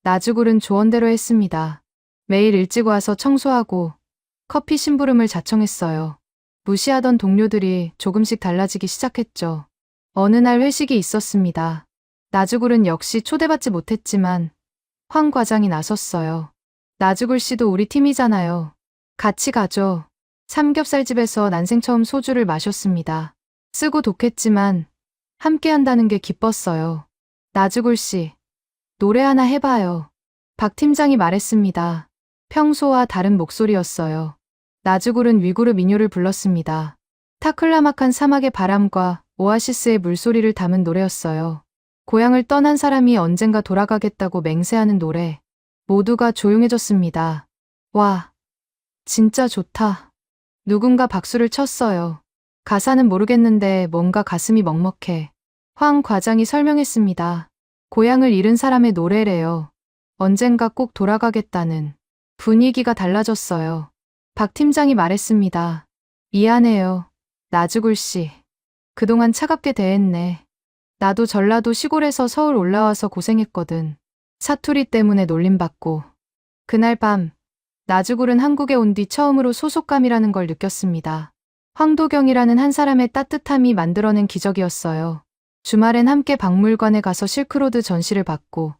[SPEAKER 2] 나즈굴은 조언대로 했습니다. 매일 일찍 와서 청소하고 커피 심부름을 자청했어요. 무시하던 동료들이 조금씩 달라지기 시작했죠. 어느 날 회식이 있었습니다. 나즈굴은 역시 초대받지 못했지만 황 과장이 나섰어요. 나즈굴 씨도 우리 팀이잖아요. 같이 가죠. 삼겹살집에서 난생 처음 소주를 마셨습니다. 쓰고 독했지만 함께 한다는 게 기뻤어요. 나즈굴 씨, 노래 하나 해봐요. 박 팀장이 말했습니다. 평소와 다른 목소리였어요. 나즈굴은 위구르 민요를 불렀습니다. 타클라막한 사막의 바람과 오아시스의 물소리를 담은 노래였어요. 고향을 떠난 사람이 언젠가 돌아가겠다고 맹세하는 노래. 모두가 조용해졌습니다. 와, 진짜 좋다. 누군가 박수를 쳤어요. 가사는 모르겠는데 뭔가 가슴이 먹먹해. 황 과장이 설명했습니다. 고향을 잃은 사람의 노래래요. 언젠가 꼭 돌아가겠다는. 분위기가 달라졌어요. 박 팀장이 말했습니다. 미안해요. 나즈굴 씨. 그동안 차갑게 대했네. 나도 전라도 시골에서 서울 올라와서 고생했거든. 사투리 때문에 놀림받고. 그날 밤, 나즈굴은 한국에 온 뒤 처음으로 소속감이라는 걸 느꼈습니다. 황도경이라는 한 사람의 따뜻함이 만들어낸 기적이었어요. 주말엔 함께 박물관에 가서 실크로드 전시를 받고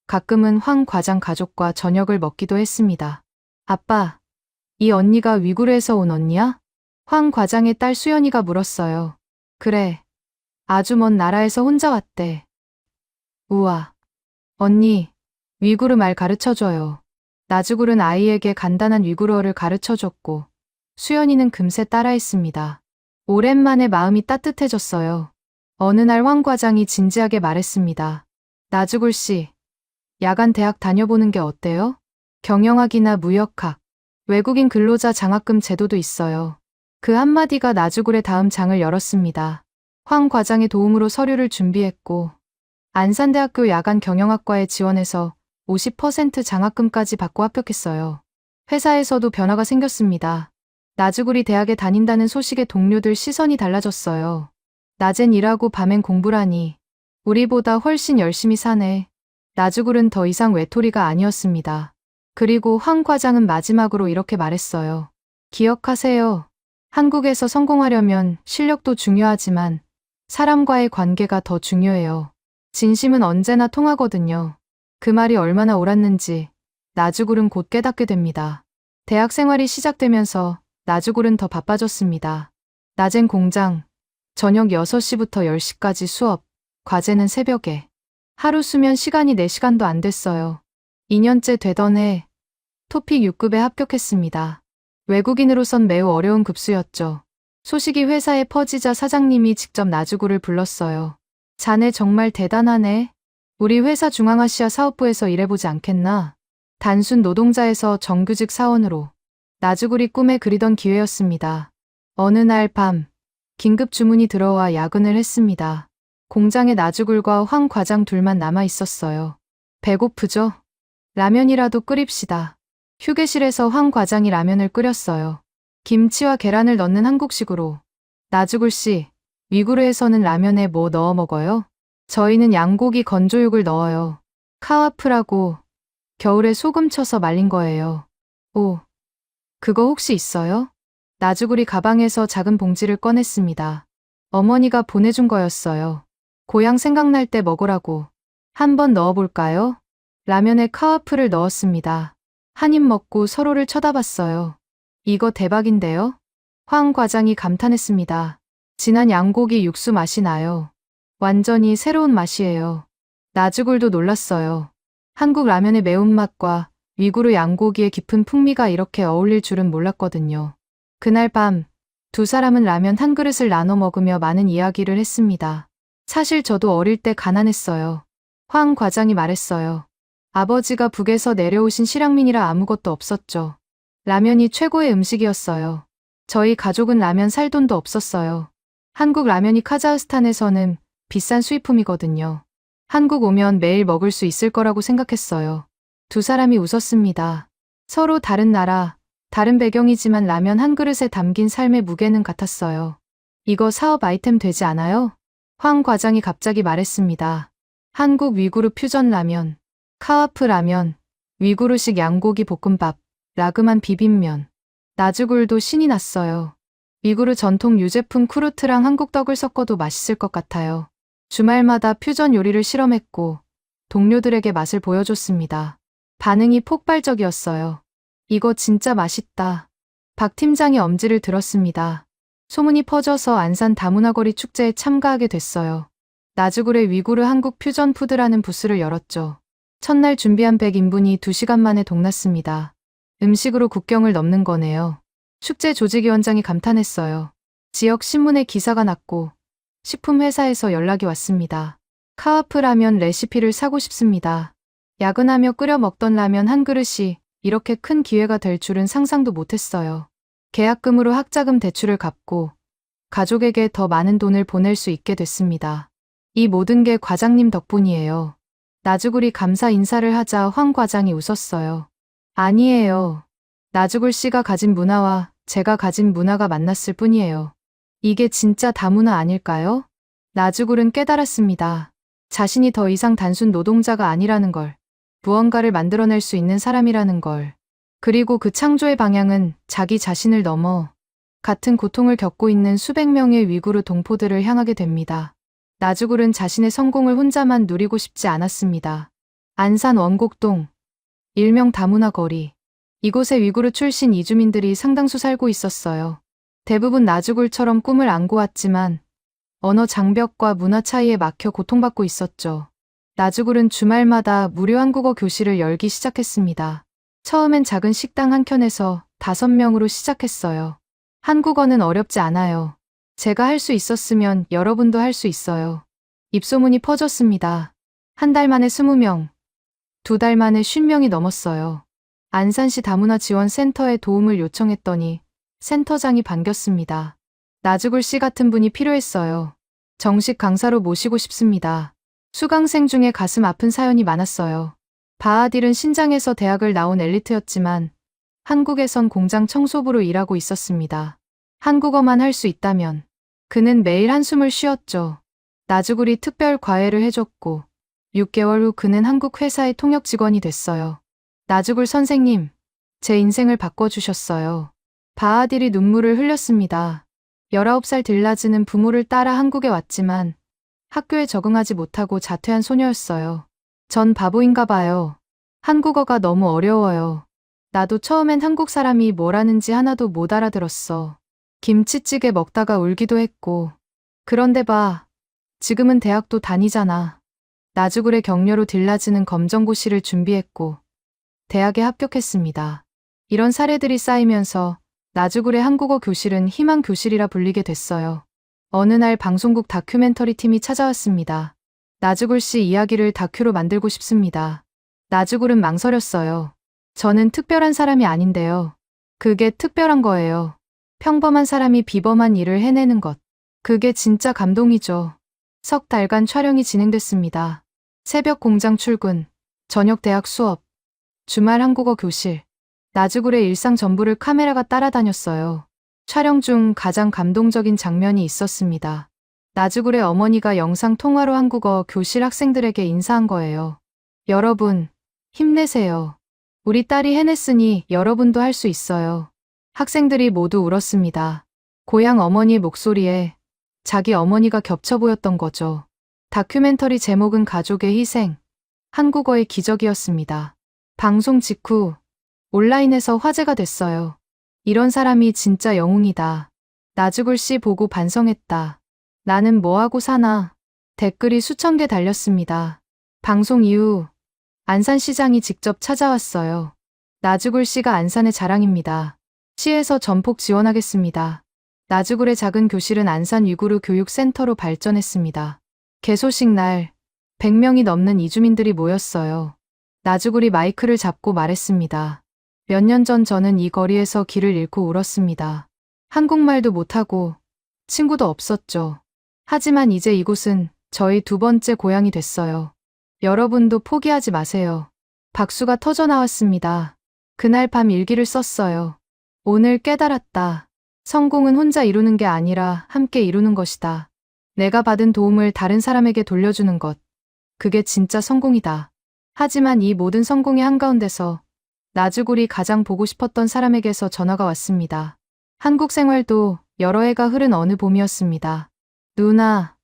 [SPEAKER 2] 가끔은 황 과장 가족과 저녁을 먹기도 했습니다. 아빠, 이 언니가 위구르에서 온 언니야? 황 과장의 딸 수연이가 물었어요. 그래. 아주 먼 나라에서 혼자 왔대. 우와. 언니, 위구르 말 가르쳐줘요. 나즈굴은 아이에게 간단한 위구르어를 가르쳐줬고 수연이는 금세 따라했습니다. 오랜만에 마음이 따뜻해졌어요. 어느 날 황 과장이 진지하게 말했습니다. 나즈굴 씨, 야간 대학 다녀보는 게 어때요? 경영학이나 무역학, 외국인 근로자 장학금 제도도 있어요. 그 한마디가 나즈굴의 다음 장을 열었습니다. 황 과장의 도움으로 서류를 준비했고 안산대학교 야간 경영학과에 지원해서 50% 장학금까지 받고 합격했어요. 회사에서도 변화가 생겼습니다. 나즈굴이 대학에 다닌다는 소식에 동료들 시선이 달라졌어요. 낮엔 일하고 밤엔 공부라니 우리보다 훨씬 열심히 사네. 나주굴은 더 이상 외톨이가 아니었습니다. 그리고 황 과장은 마지막으로 이렇게 말했어요. 기억하세요. 한국에서 성공하려면 실력도 중요하지만 사람과의 관계가 더 중요해요. 진심은 언제나 통하거든요. 그 말이 얼마나 옳았는지 나주굴은 곧 깨닫게 됩니다. 대학 생활이 시작되면서 나주굴은 더 바빠졌습니다. 낮엔 공장, 저녁 6시부터 10시까지 수업, 과제는 새벽에. 하루 수면 시간이 4시간도 안 됐어요. 2년째 되던 해 토픽 6급에 합격했습니다. 외국인으로선 매우 어려운 급수였죠. 소식이 회사에 퍼지자 사장님이 직접 나주굴을 불렀어요. 자네 정말 대단하네. 우리 회사 중앙아시아 사업부에서 일해보지 않겠나? 단순 노동자에서 정규직 사원으로. 나주굴이 꿈에 그리던 기회였습니다. 어느 날 밤 긴급 주문이 들어와 야근을 했습니다. 공장에 나주굴과 황 과장 둘만 남아 있었어요. 배고프죠? 라면이라도 끓입시다. 휴게실에서 황 과장이 라면을 끓였어요. 김치와 계란을 넣는 한국식으로. 나주굴 씨, 위구르에서는 라면에 뭐 넣어 먹어요? 저희는 양고기 건조육을 넣어요. 카와프라고 겨울에 소금 쳐서 말린 거예요. 오, 그거 혹시 있어요? 나주굴이 가방에서 작은 봉지를 꺼냈습니다. 어머니가 보내준 거였어요. 고향 생각날 때 먹으라고. 한번 넣어볼까요? 라면에 카와프를 넣었습니다. 한 입 먹고 서로를 쳐다봤어요. 이거 대박인데요? 황 과장이 감탄했습니다. 진한 양고기 육수 맛이 나요. 완전히 새로운 맛이에요. 나주굴도 놀랐어요. 한국 라면의 매운맛과 위구르 양고기의 깊은 풍미가 이렇게 어울릴 줄은 몰랐거든요. 그날 밤 두 사람은 라면 한 그릇을 나눠 먹으며 많은 이야기를 했습니다. 사실 저도 어릴 때 가난했어요. 황 과장이 말했어요. 아버지가 북에서 내려오신 실향민이라 아무것도 없었죠. 라면이 최고의 음식이었어요. 저희 가족은 라면 살 돈도 없었어요. 한국 라면이 카자흐스탄에서는 비싼 수입품이거든요. 한국 오면 매일 먹을 수 있을 거라고 생각했어요. 두 사람이 웃었습니다. 서로 다른 나라, 다른 배경이지만 라면 한 그릇에 담긴 삶의 무게는 같았어요. 이거 사업 아이템 되지 않아요? 황 과장이 갑자기 말했습니다. 한국 위구르 퓨전 라면, 카와프 라면, 위구르식 양고기 볶음밥, 라그만 비빔면. 나주굴도 신이 났어요. 위구르 전통 유제품 쿠르트랑 한국 떡을 섞어도 맛있을 것 같아요. 주말마다 퓨전 요리를 실험했고 동료들에게 맛을 보여줬습니다. 반응이 폭발적이었어요. 이거 진짜 맛있다. 박 팀장이 엄지를 들었습니다. 소문이 퍼져서 안산 다문화거리 축제에 참가하게 됐어요. 나주굴의 위구르 한국 퓨전 푸드라는 부스를 열었죠. 첫날 준비한 100인분이 2시간 만에 동났습니다. 음식으로 국경을 넘는 거네요. 축제 조직위원장이 감탄했어요. 지역 신문에 기사가 났고 식품회사에서 연락이 왔습니다. 카와프 라면 레시피를 사고 싶습니다. 야근하며 끓여 먹던 라면 한 그릇이 이렇게 큰 기회가 될 줄은 상상도 못했어요. 계약금으로 학자금 대출을 갚고 가족에게 더 많은 돈을 보낼 수 있게 됐습니다. 이 모든 게 과장님 덕분이에요. 나주굴이 감사 인사를 하자 황 과장이 웃었어요. 아니에요. 나주굴 씨가 가진 문화와 제가 가진 문화가 만났을 뿐이에요. 이게 진짜 다문화 아닐까요? 나주굴은 깨달았습니다. 자신이 더 이상 단순 노동자가 아니라는 걸, 무언가를 만들어낼 수 있는 사람이라는 걸. 그리고 그 창조의 방향은 자기 자신을 넘어 같은 고통을 겪고 있는 수백 명의 위구르 동포들을 향하게 됩니다. 나주굴은 자신의 성공을 혼자만 누리고 싶지 않았습니다. 안산 원곡동, 일명 다문화 거리. 이곳에 위구르 출신 이주민들이 상당수 살고 있었어요. 대부분 나주굴처럼 꿈을 안고 왔지만 언어 장벽과 문화 차이에 막혀 고통받고 있었죠. 나주굴은 주말마다 무료 한국어 교실을 열기 시작했습니다. 처음엔 작은 식당 한 켠에서 5명으로 시작했어요. 한국어는 어렵지 않아요. 제가 할 수 있었으면 여러분도 할 수 있어요. 입소문이 퍼졌습니다. 한 달 만에 20명, 2달 만에 50명이 넘었어요. 안산시 다문화 지원센터에 도움을 요청했더니 센터장이 반겼습니다. 나주굴 씨 같은 분이 필요했어요. 정식 강사로 모시고 싶습니다. 수강생 중에 가슴 아픈 사연이 많았어요. 바하딜은 신장에서 대학을 나온 엘리트였지만 한국에선 공장 청소부로 일하고 있었습니다. 한국어만 할 수 있다면 그는 매일 한숨을 쉬었죠. 나주굴이 특별 과외를 해줬고 6개월 후 그는 한국 회사의 통역 직원이 됐어요. 나주굴 선생님, 제 인생을 바꿔주셨어요. 바하딜이 눈물을 흘렸습니다. 19살 딜라즈는 부모를 따라 한국에 왔지만 학교에 적응하지 못하고 자퇴한 소녀였어요. 전 바보인가 봐요. 한국어가 너무 어려워요. 나도 처음엔 한국 사람이 뭘 하는지 하나도 못 알아들었어. 김치찌개 먹다가 울기도 했고. 그런데 봐. 지금은 대학도 다니잖아. 나주굴의 격려로 딜라즈는 검정고시를 준비했고 대학에 합격했습니다. 이런 사례들이 쌓이면서 나주굴의 한국어 교실은 희망교실이라 불리게 됐어요. 어느 날 방송국 다큐멘터리 팀이 찾아왔습니다. 나주굴 씨 이야기를 다큐로 만들고 싶습니다. 나주굴은 망설였어요. 저는 특별한 사람이 아닌데요. 그게 특별한 거예요. 평범한 사람이 비범한 일을 해내는 것. 그게 진짜 감동이죠. 석 달간 촬영이 진행됐습니다. 새벽 공장 출근, 저녁 대학 수업, 주말 한국어 교실. 나주굴의 일상 전부를 카메라가 따라다녔어요. 촬영 중 가장 감동적인 장면이 있었습니다. 나주굴의 어머니가 영상 통화로 한국어 교실 학생들에게 인사한 거예요. 여러분, 힘내세요. 우리 딸이 해냈으니 여러분도 할 수 있어요. 학생들이 모두 울었습니다. 고향 어머니의 목소리에 자기 어머니가 겹쳐 보였던 거죠. 다큐멘터리 제목은 가족의 희생, 한국어의 기적이었습니다. 방송 직후 온라인에서 화제가 됐어요. 이런 사람이 진짜 영웅이다. 나주굴 씨 보고 반성했다. 나는 뭐하고 사나. 댓글이 수천 개 달렸습니다. 방송 이후 안산시장이 직접 찾아왔어요. 나주굴 씨가 안산의 자랑입니다. 시에서 전폭 지원하겠습니다. 나주굴의 작은 교실은 안산 위구르 교육센터로 발전했습니다. 개소식 날 100명이 넘는 이주민들이 모였어요. 나주굴이 마이크를 잡고 말했습니다. 몇 년 전 저는 이 거리에서 길을 잃고 울었습니다. 한국말도 못하고 친구도 없었죠. 하지만 이제 이곳은 저희 두 번째 고향이 됐어요. 여러분도 포기하지 마세요. 박수가 터져 나왔습니다. 그날 밤 일기를 썼어요. 오늘 깨달았다. 성공은 혼자 이루는 게 아니라 함께 이루는 것이다. 내가 받은 도움을 다른 사람에게 돌려주는 것. 그게 진짜 성공이다. 하지만 이 모든 성공의 한가운데서 나주굴이 가장 보고 싶었던 사람에게서 전화가 왔습니다. 한국 생활도 여러 해가 흐른 어느 봄이었습니다. 누나,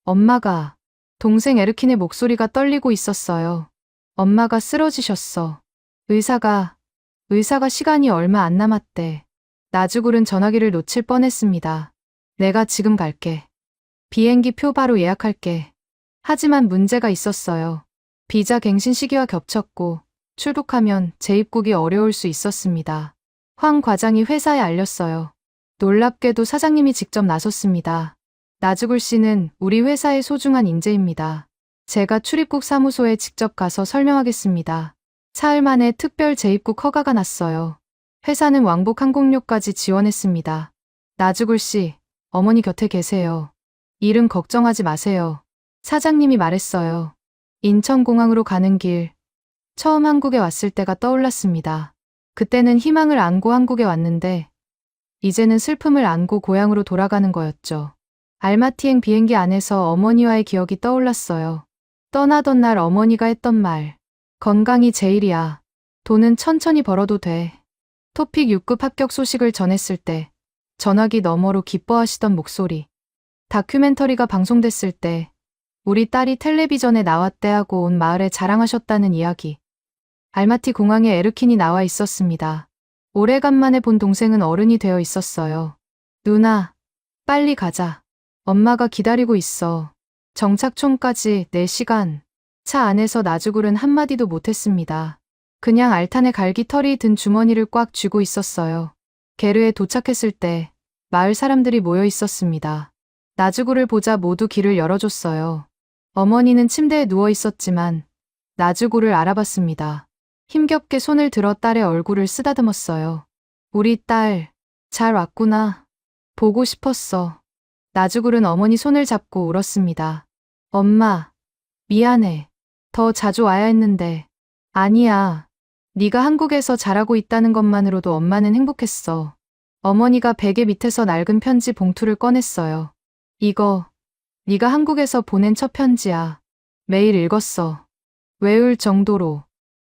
[SPEAKER 2] 엄마가, 동생 에르킨의 목소리가 떨리고 있었어요. 엄마가 쓰러지셨어. 의사가 시간이 얼마 안 남았대. 나주굴은 전화기를 놓칠 뻔했습니다. 내가 지금 갈게. 비행기 표 바로 예약할게. 하지만 문제가 있었어요. 비자 갱신 시기와 겹쳤고 출국하면 재입국이 어려울 수 있었습니다. 황 과장이 회사에 알렸어요. 놀랍게도 사장님이 직접 나섰습니다. 나주굴 씨는 우리 회사의 소중한 인재입니다. 제가 출입국 사무소에 직접 가서 설명하겠습니다. 사흘 만에 특별 재입국 허가가 났어요. 회사는 왕복 항공료까지 지원했습니다. 나주굴 씨, 어머니 곁에 계세요. 일은 걱정하지 마세요. 사장님이 말했어요. 인천공항으로 가는 길, 처음 한국에 왔을 때가 떠올랐습니다. 그때는 희망을 안고 한국에 왔는데 이제는 슬픔을 안고 고향으로 돌아가는 거였죠. 알마티행 비행기 안에서 어머니와의 기억이 떠올랐어요. 떠나던 날 어머니가 했던 말. 건강이 제일이야. 돈은 천천히 벌어도 돼. 토픽 6급 합격 소식을 전했을 때 전화기 너머로 기뻐하시던 목소리. 다큐멘터리가 방송됐을 때 우리 딸이 텔레비전에 나왔대 하고 온 마을에 자랑하셨다는 이야기. 알마티 공항에 에르킨이 나와 있었습니다. 오래간만에 본 동생은 어른이 되어 있었어요. 누나, 빨리 가자. 엄마가 기다리고 있어. 정착촌까지 4시간. 차 안에서 나주굴은 한마디도 못했습니다. 그냥 알탄에 갈기털이 든 주머니를 꽉 쥐고 있었어요. 게르에 도착했을 때 마을 사람들이 모여 있었습니다. 나주굴을 보자 모두 길을 열어줬어요. 어머니는 침대에 누워 있었지만 나주굴을 알아봤습니다. 힘겹게 손을 들어 딸의 얼굴을 쓰다듬었어요. 우리 딸, 잘 왔구나. 보고 싶었어. 나주굴은 어머니 손을 잡고 울었습니다. 엄마, 미안해. 더 자주 와야 했는데. 아니야. 네가 한국에서 잘하고 있다는 것만으로도 엄마는 행복했어. 어머니가 베개 밑에서 낡은 편지 봉투를 꺼냈어요. 이거, 네가 한국에서 보낸 첫 편지야. 매일 읽었어. 외울 정도로.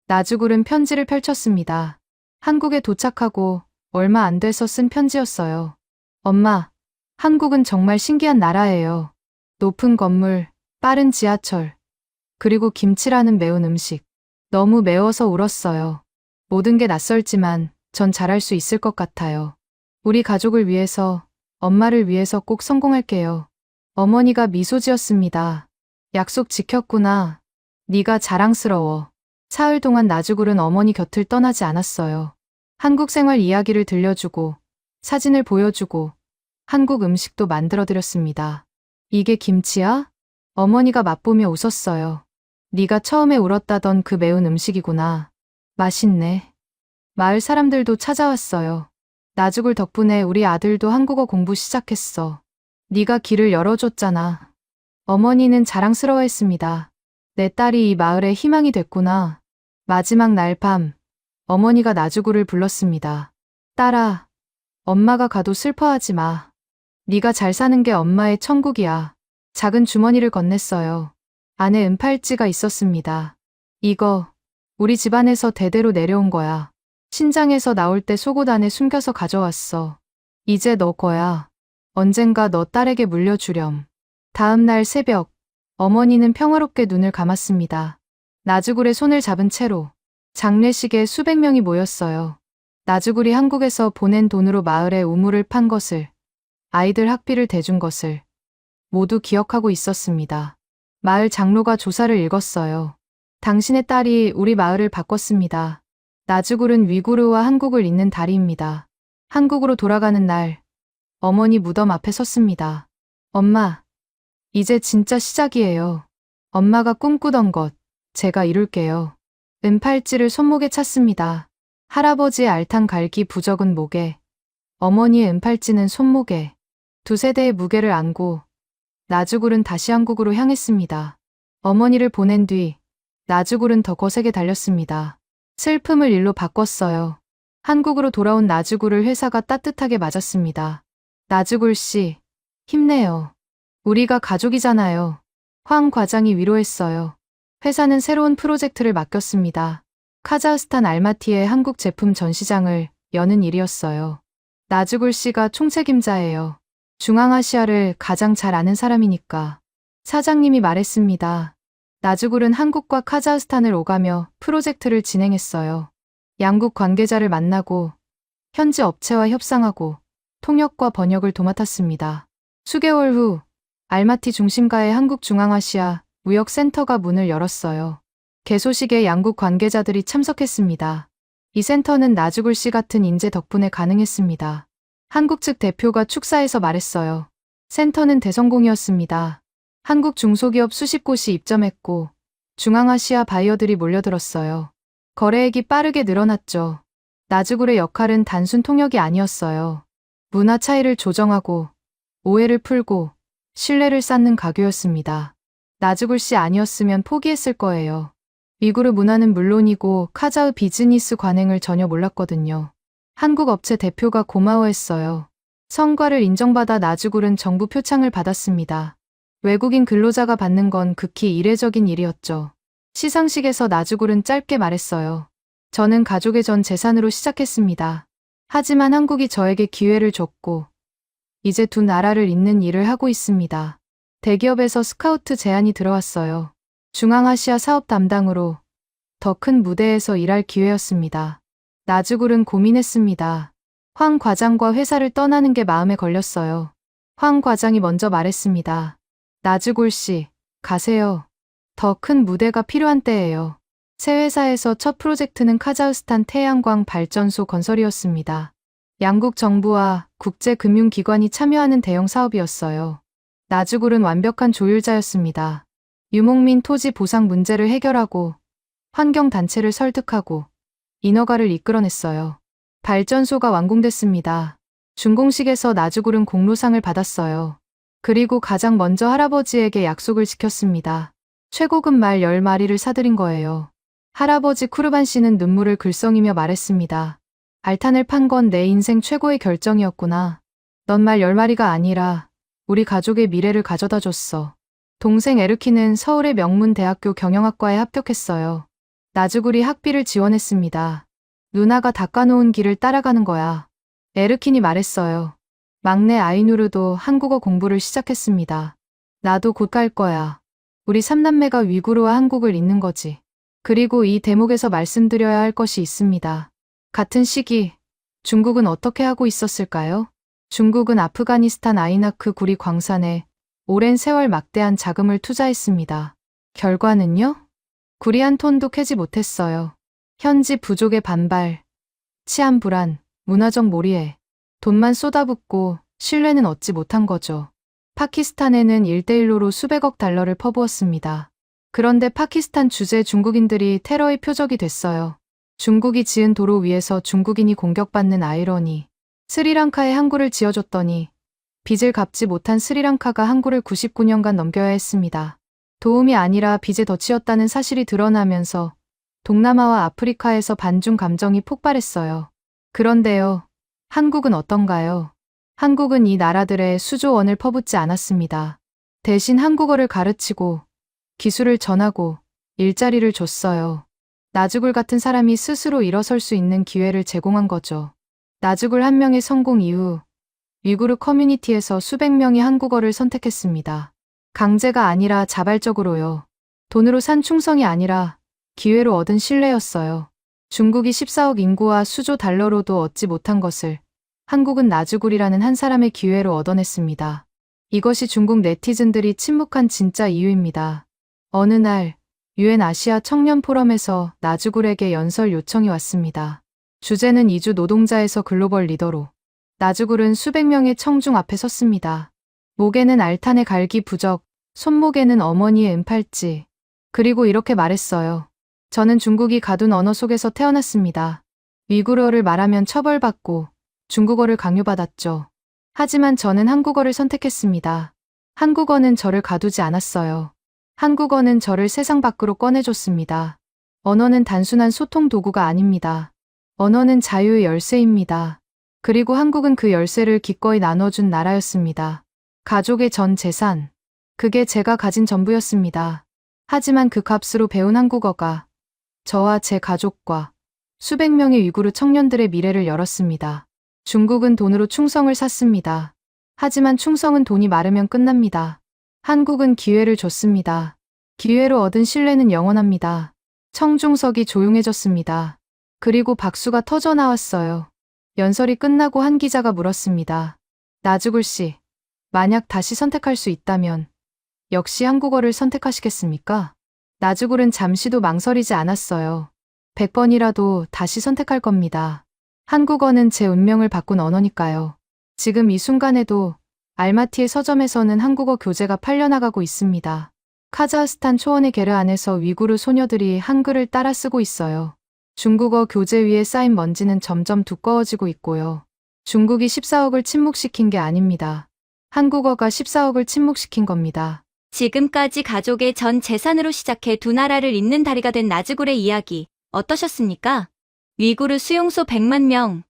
[SPEAKER 2] 나주굴은 편지를 펼쳤습니다. 한국에 도착하고 얼마 안 돼서 쓴 편지였어요. 엄마, 한국은 정말 신기한 나라예요. 높은 건물, 빠른 지하철, 그리고 김치라는 매운 음식. 너무 매워서 울었어요. 모든 게 낯설지만 전 잘할 수 있을 것 같아요. 우리 가족을 위해서, 엄마를 위해서 꼭 성공할게요. 어머니가 미소 지었습니다. 약속 지켰구나. 네가 자랑스러워. 사흘 동안 나주굴은 어머니 곁을 떠나지 않았어요. 한국 생활 이야기를 들려주고, 사진을 보여주고, 한국 음식도 만들어드렸습니다. 이게 김치야? 어머니가 맛보며 웃었어요. 네가 처음에 울었다던 그 매운 음식이구나. 맛있네. 마을 사람들도 찾아왔어요. 나주굴 덕분에 우리 아들도 한국어 공부 시작했어. 네가 길을 열어줬잖아. 어머니는 자랑스러워했습니다. 내 딸이 이 마을의 희망이 됐구나. 마지막 날 밤, 어머니가 나주굴을 불렀습니다. 딸아, 엄마가 가도 슬퍼하지 마. 네가 잘 사는 게 엄마의 천국이야. 작은 주머니를 건넸어요. 안에 은팔찌가 있었습니다. 이거, 우리 집안에서 대대로 내려온 거야. 신장에서 나올 때 속옷 안에 숨겨서 가져왔어. 이제 너 거야. 언젠가 너 딸에게 물려주렴. 다음 날 새벽, 어머니는 평화롭게 눈을 감았습니다. 나주굴의 손을 잡은 채로 장례식에 수백 명이 모였어요. 나주굴이 한국에서 보낸 돈으로 마을에 우물을 판 것을, 아이들 학비를 대준 것을 모두 기억하고 있었습니다. 마을 장로가 조사를 읽었어요. 당신의 딸이 우리 마을을 바꿨습니다. 나주굴은 위구르와 한국을 잇는 다리입니다. 한국으로 돌아가는 날, 어머니 무덤 앞에 섰습니다. 엄마, 이제 진짜 시작이에요. 엄마가 꿈꾸던 것, 제가 이룰게요. 은팔찌를 손목에 찼습니다. 할아버지의 알탕 갈기 부적은 목에, 어머니의 은팔찌는 손목에, 두 세대의 무게를 안고 나주굴은 다시 한국으로 향했습니다. 어머니를 보낸 뒤 나주굴은 더 거세게 달렸습니다. 슬픔을 일로 바꿨어요. 한국으로 돌아온 나주굴을 회사가 따뜻하게 맞았습니다. 나주굴 씨, 힘내요. 우리가 가족이잖아요. 황 과장이 위로했어요. 회사는 새로운 프로젝트를 맡겼습니다. 카자흐스탄 알마티의 한국 제품 전시장을 여는 일이었어요. 나주굴 씨가 총책임자예요. 중앙아시아를 가장 잘 아는 사람이니까. 사장님이 말했습니다. 나주굴은 한국과 카자흐스탄을 오가며 프로젝트를 진행했어요. 양국 관계자를 만나고 현지 업체와 협상하고 통역과 번역을 도맡았습니다. 수개월 후 알마티 중심가의 한국중앙아시아 무역센터가 문을 열었어요. 개소식에 양국 관계자들이 참석했습니다. 이 센터는 나주굴 씨 같은 인재 덕분에 가능했습니다. 한국 측 대표가 축사에서 말했어요. 센터는 대성공이었습니다. 한국 중소기업 수십 곳이 입점했고 중앙아시아 바이어들이 몰려들었어요. 거래액이 빠르게 늘어났죠. 나주굴의 역할은 단순 통역이 아니었어요. 문화 차이를 조정하고 오해를 풀고 신뢰를 쌓는 가교였습니다. 나주굴 씨 아니었으면 포기했을 거예요. 위구르 문화는 물론이고 카자흐 비즈니스 관행을 전혀 몰랐거든요. 한국 업체 대표가 고마워했어요. 성과를 인정받아 나주굴은 정부 표창을 받았습니다. 외국인 근로자가 받는 건 극히 이례적인 일이었죠. 시상식에서 나주굴은 짧게 말했어요. 저는 가족의 전 재산으로 시작했습니다. 하지만 한국이 저에게 기회를 줬고 이제 두 나라를 잇는 일을 하고 있습니다. 대기업에서 스카우트 제안이 들어왔어요. 중앙아시아 사업 담당으로 더 큰 무대에서 일할 기회였습니다. 나주굴은 고민했습니다. 황 과장과 회사를 떠나는 게 마음에 걸렸어요. 황 과장이 먼저 말했습니다. 나주굴 씨, 가세요. 더 큰 무대가 필요한 때예요. 새 회사에서 첫 프로젝트는 카자흐스탄 태양광 발전소 건설이었습니다. 양국 정부와 국제금융기관이 참여하는 대형 사업이었어요. 나주굴은 완벽한 조율자였습니다. 유목민 토지 보상 문제를 해결하고 환경단체를 설득하고 인허가를 이끌어냈어요. 발전소가 완공됐습니다. 준공식에서 나주굴은 공로상을 받았어요. 그리고 가장 먼저 할아버지에게 약속을 지켰습니다. 최고급 말 10마리를 사들인 거예요. 할아버지 쿠르반 씨는 눈물을 글썽이며 말했습니다. 알탄을 판 건 내 인생 최고의 결정이었구나. 넌 말 10마리가 아니라 우리 가족의 미래를 가져다 줬어. 동생 에르키는 서울의 명문 대학교 경영학과에 합격했어요. 나주구리 학비를 지원했습니다. 누나가 닦아놓은 길을 따라가는 거야. 에르킨이 말했어요. 막내 아이누르도 한국어 공부를 시작했습니다. 나도 곧 갈 거야. 우리 삼남매가 위구르와 한국을 잇는 거지. 그리고 이 대목에서 말씀드려야 할 것이 있습니다. 같은 시기, 중국은 어떻게 하고 있었을까요? 중국은 아프가니스탄 아이나크 구리 광산에 오랜 세월 막대한 자금을 투자했습니다. 결과는요? 구리 한 톤도 캐지 못했어요. 현지 부족의 반발, 치안 불안, 문화적 몰이에 돈만 쏟아붓고 신뢰는 얻지 못한 거죠. 파키스탄에는 1대1로 수백억 달러를 퍼부었습니다. 그런데 파키스탄 주재 중국인들이 테러의 표적이 됐어요. 중국이 지은 도로 위에서 중국인이 공격받는 아이러니. 스리랑카에 항구를 지어줬더니 빚을 갚지 못한 스리랑카가 항구를 99년간 넘겨야 했습니다. 도움이 아니라 빚에 덧치였다는 사실이 드러나면서 동남아와 아프리카에서 반중 감정이 폭발했어요. 그런데요, 한국은 어떤가요? 한국은 이 나라들의 수조원을 퍼붓지 않았습니다. 대신 한국어를 가르치고 기술을 전하고 일자리를 줬어요. 나주굴 같은 사람이 스스로 일어설 수 있는 기회를 제공한 거죠. 나주굴 한 명의 성공 이후 위구르 커뮤니티에서 수백 명이 한국어를 선택했습니다. 강제가 아니라 자발적으로요. 돈으로 산 충성이 아니라 기회로 얻은 신뢰였어요. 중국이 14억 인구와 수조 달러로도 얻지 못한 것을 한국은 나주굴이라는 한 사람의 기회로 얻어냈습니다. 이것이 중국 네티즌들이 침묵한 진짜 이유입니다. 어느 날 UN 아시아 청년 포럼에서 나주굴에게 연설 요청이 왔습니다. 주제는 이주 노동자에서 글로벌 리더로. 나주굴은 수백 명의 청중 앞에 섰습니다. 목에는 알탄의 갈기 부적, 손목에는 어머니의 은팔찌. 그리고 이렇게 말했어요. 저는 중국이 가둔 언어 속에서 태어났습니다. 위구르어를 말하면 처벌받고 중국어를 강요받았죠. 하지만 저는 한국어를 선택했습니다. 한국어는 저를 가두지 않았어요. 한국어는 저를 세상 밖으로 꺼내줬습니다. 언어는 단순한 소통 도구가 아닙니다. 언어는 자유의 열쇠입니다. 그리고 한국은 그 열쇠를 기꺼이 나눠준 나라였습니다. 가족의 전 재산. 그게 제가 가진 전부였습니다. 하지만 그 값으로 배운 한국어가 저와 제 가족과 수백 명의 위구르 청년들의 미래를 열었습니다. 중국은 돈으로 충성을 샀습니다. 하지만 충성은 돈이 마르면 끝납니다. 한국은 기회를 줬습니다. 기회로 얻은 신뢰는 영원합니다. 청중석이 조용해졌습니다. 그리고 박수가 터져 나왔어요. 연설이 끝나고 한 기자가 물었습니다. 나주굴 씨, 만약 다시 선택할 수 있다면 역시 한국어를 선택하시겠습니까? 나주굴은 잠시도 망설이지 않았어요. 100번이라도 다시 선택할 겁니다. 한국어는 제 운명을 바꾼 언어니까요. 지금 이 순간에도 알마티의 서점에서는 한국어 교재가 팔려나가고 있습니다. 카자흐스탄 초원의 게르 안에서 위구르 소녀들이 한글을 따라 쓰고 있어요. 중국어 교재 위에 쌓인 먼지는 점점 두꺼워지고 있고요. 중국이 14억을 침묵시킨 게 아닙니다. 한국어가 14억을 침묵시킨 겁니다.
[SPEAKER 3] 지금까지 가족의 전 재산으로 시작해 두 나라를 잇는 다리가 된 나주굴의 이야기 어떠셨습니까? 위구르 수용소 100만 명,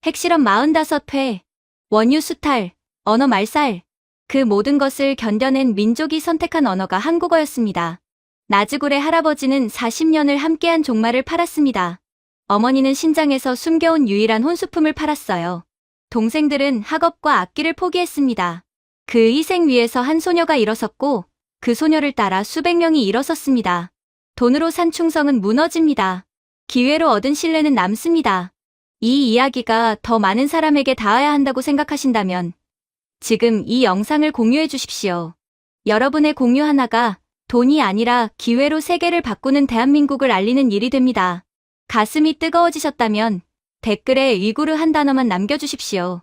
[SPEAKER 3] 핵실험 45회, 원유 수탈, 언어 말살, 그 모든 것을 견뎌낸 민족이 선택한 언어가 한국어였습니다. 나주굴의 할아버지는 40년을 함께한 종말을 팔았습니다. 어머니는 신장에서 숨겨온 유일한 혼수품을 팔았어요. 동생들은 학업과 악기를 포기했습니다. 그 희생 위에서 한 소녀가 일어섰고 그 소녀를 따라 수백 명이 일어섰습니다. 돈으로 산 충성은 무너집니다. 기회로 얻은 신뢰는 남습니다. 이 이야기가 더 많은 사람에게 닿아야 한다고 생각하신다면 지금 이 영상을 공유해 주십시오. 여러분의 공유 하나가 돈이 아니라 기회로 세계를 바꾸는 대한민국을 알리는 일이 됩니다. 가슴이 뜨거워지셨다면 댓글에 위구르 한 단어만 남겨주십시오.